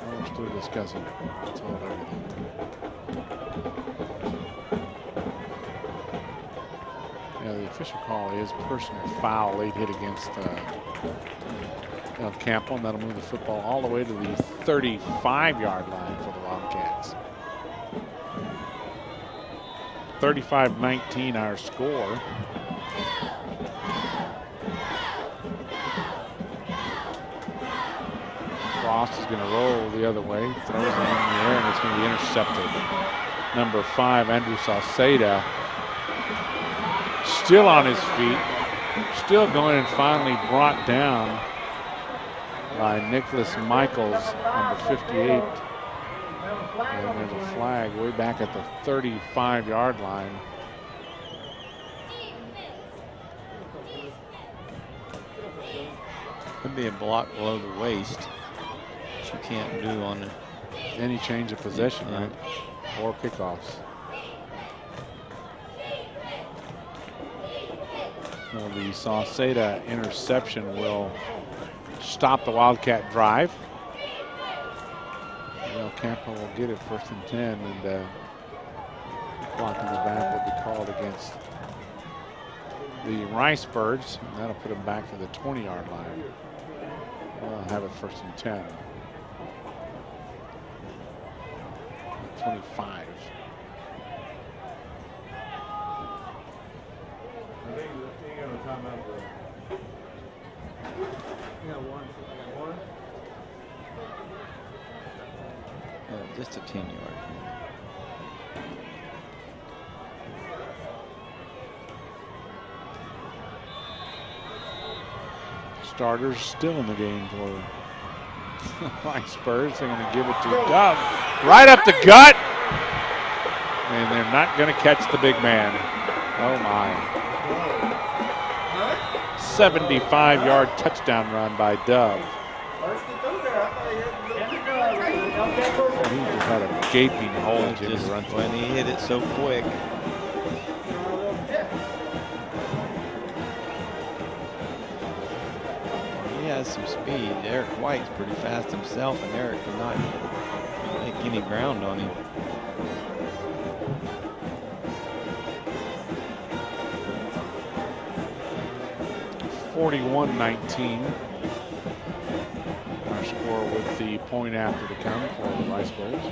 We're still discussing. That's all everything. Yeah, the official call is personal foul, late hit against El Campo, and that'll move the football all the way to the 35-yard line for the Wildcats. 35-19 our score. Frost is going to roll the other way, throws it in the air, and it's going to be intercepted. Number 5, Andrew Salceda, still on his feet, still going, and finally brought down by Nicholas Michaels, number 58. And there's a flag way back at the 35-yard line. Could be a block below the waist, which you can't do on any change of possession, right? Or kickoffs. Well, the Sauceda interception will stop the Wildcat drive. Well, Campo will get it 1st and 10, and clock in the back will be called against the Ricebirds, and that'll put them back to the 20-yard line. We'll have it 1st and 10. 25. Just a 10-yard. Starters still in the game for Spurs. They're going to give it to Dove. Right up the gut. And they're not going to catch the big man. Oh my. 75-yard touchdown run by Dove. He just had a gaping hole in his run. When he hit it so quick. He has some speed. Eric White's pretty fast himself, and Eric cannot make any ground on him. (41-19). Our score with the point after to come for the Ricebirds.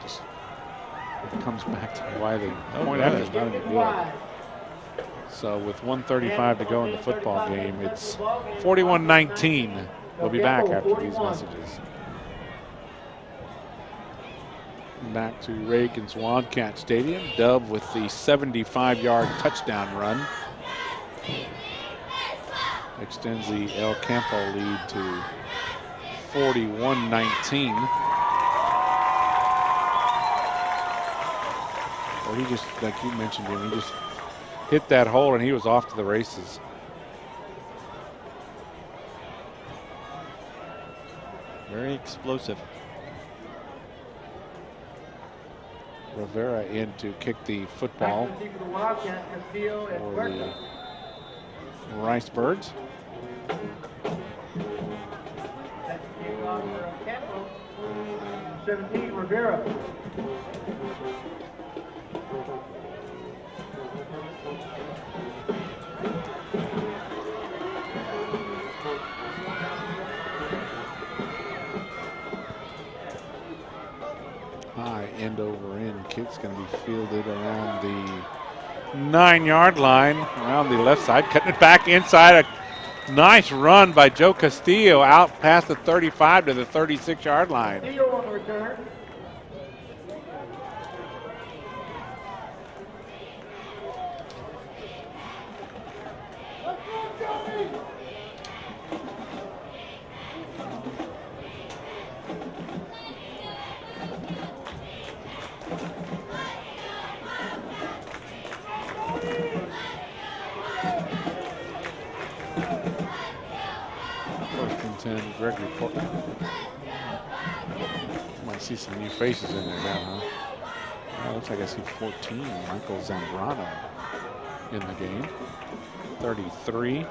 Just comes back to why the point after is not any good. So with 1:35 to go in the football game, it's 41-19. We'll be back after these messages. Back to Reagan's Wildcat Stadium. Dove with the 75-yard touchdown run. Extends the El Campo lead to 41-19. Well, he just, like you mentioned him, he just hit that hole and he was off to the races. Very explosive. Rivera in to kick the football for the Ricebirds. Campo, 17, Rivera. High end over end kick's going to be fielded around the 9-yard line, around the left side, cutting it back inside. A nice run by Joe Castillo out past the 35 to the 36-yard line. Castillo on the return. Gregory Portland. Might see some new faces in there now, huh? Looks like I see 14. Michael Zambrano in the game. 33.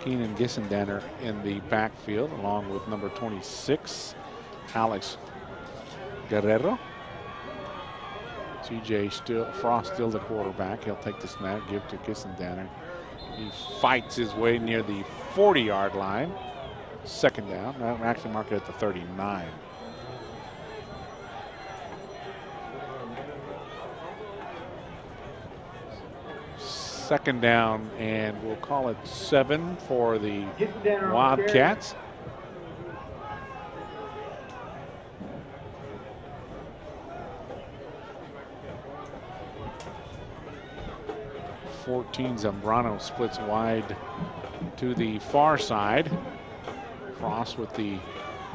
Keenan Gissendanner in the backfield, along with number 26, Alex Guerrero. CJ Frost still the quarterback. He'll take the snap, give to Gissendanner. He fights his way near the 40-yard line. Second down. Actually marked it at the 39. Second down, and we'll call it 7 for the Wildcats. Zambrano splits wide to the far side. Frost with the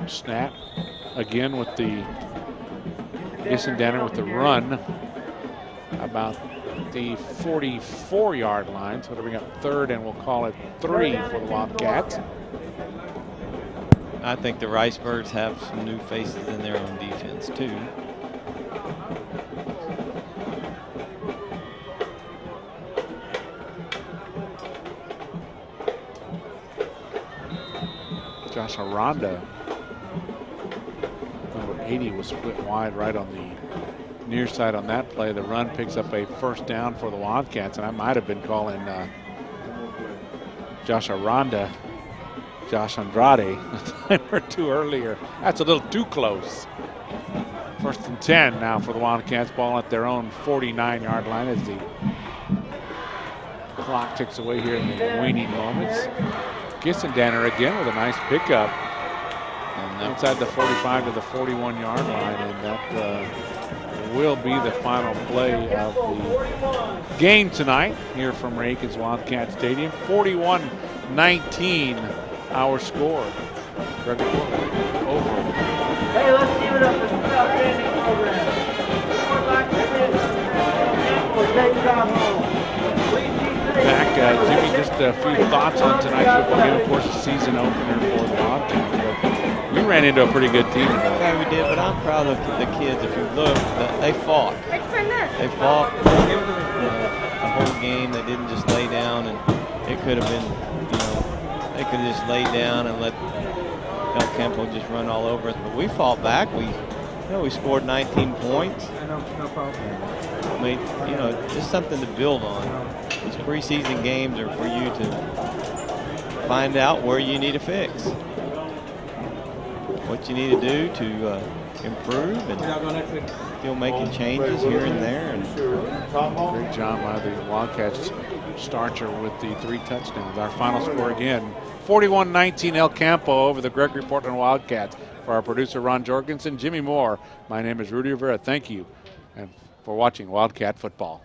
snap. Again with the Gissendanner with the run. About the 44-yard line. So it'll bring up third, and we'll call it 3 for the Wildcats. I think the Ricebirds have some new faces in their own defense too. Josh Aranda, number 80, was split wide right on the near side on that play. The run picks up a first down for the Wildcats, and I might have been calling Josh Aranda Josh Andrade a time or two earlier. That's a little too close. First and 10 now for the Wildcats. Ball at their own 49-yard line as the clock ticks away here in the waning moments. Gissendanner again with a nice pickup. And inside the 45 to the 41-yard line, and that will be the final play of the game tonight here from Ray-Aikens Wildcat Stadium. 41-19 our score. Gregory over. Hey, let's give it up for this outstanding program. We'd like to finish Campo takes off home. Please keep Back, Jimmy, just a few thoughts on tonight's football game. Of course, the season opener for the Wildcats. We ran into a pretty good team tonight. Yeah, we did, but I'm proud of the kids. If you look, they fought. They fought the whole game. They didn't just lay down, and it could have been, they could have just laid down and let El Campo just run all over us. But we fought back. We scored 19 points. No problem. I mean, just something to build on. These preseason games are for you to find out where you need to fix, what you need to do to improve, and still making changes here and there. And great job by the Wildcats. Starcher with the 3 touchdowns. Our final score again, 41-19 El Campo over the Gregory Portland Wildcats. For our producer Ron Jorgensen, Jimmy Moore, my name is Rudy Rivera. Thank you and for watching Wildcat Football.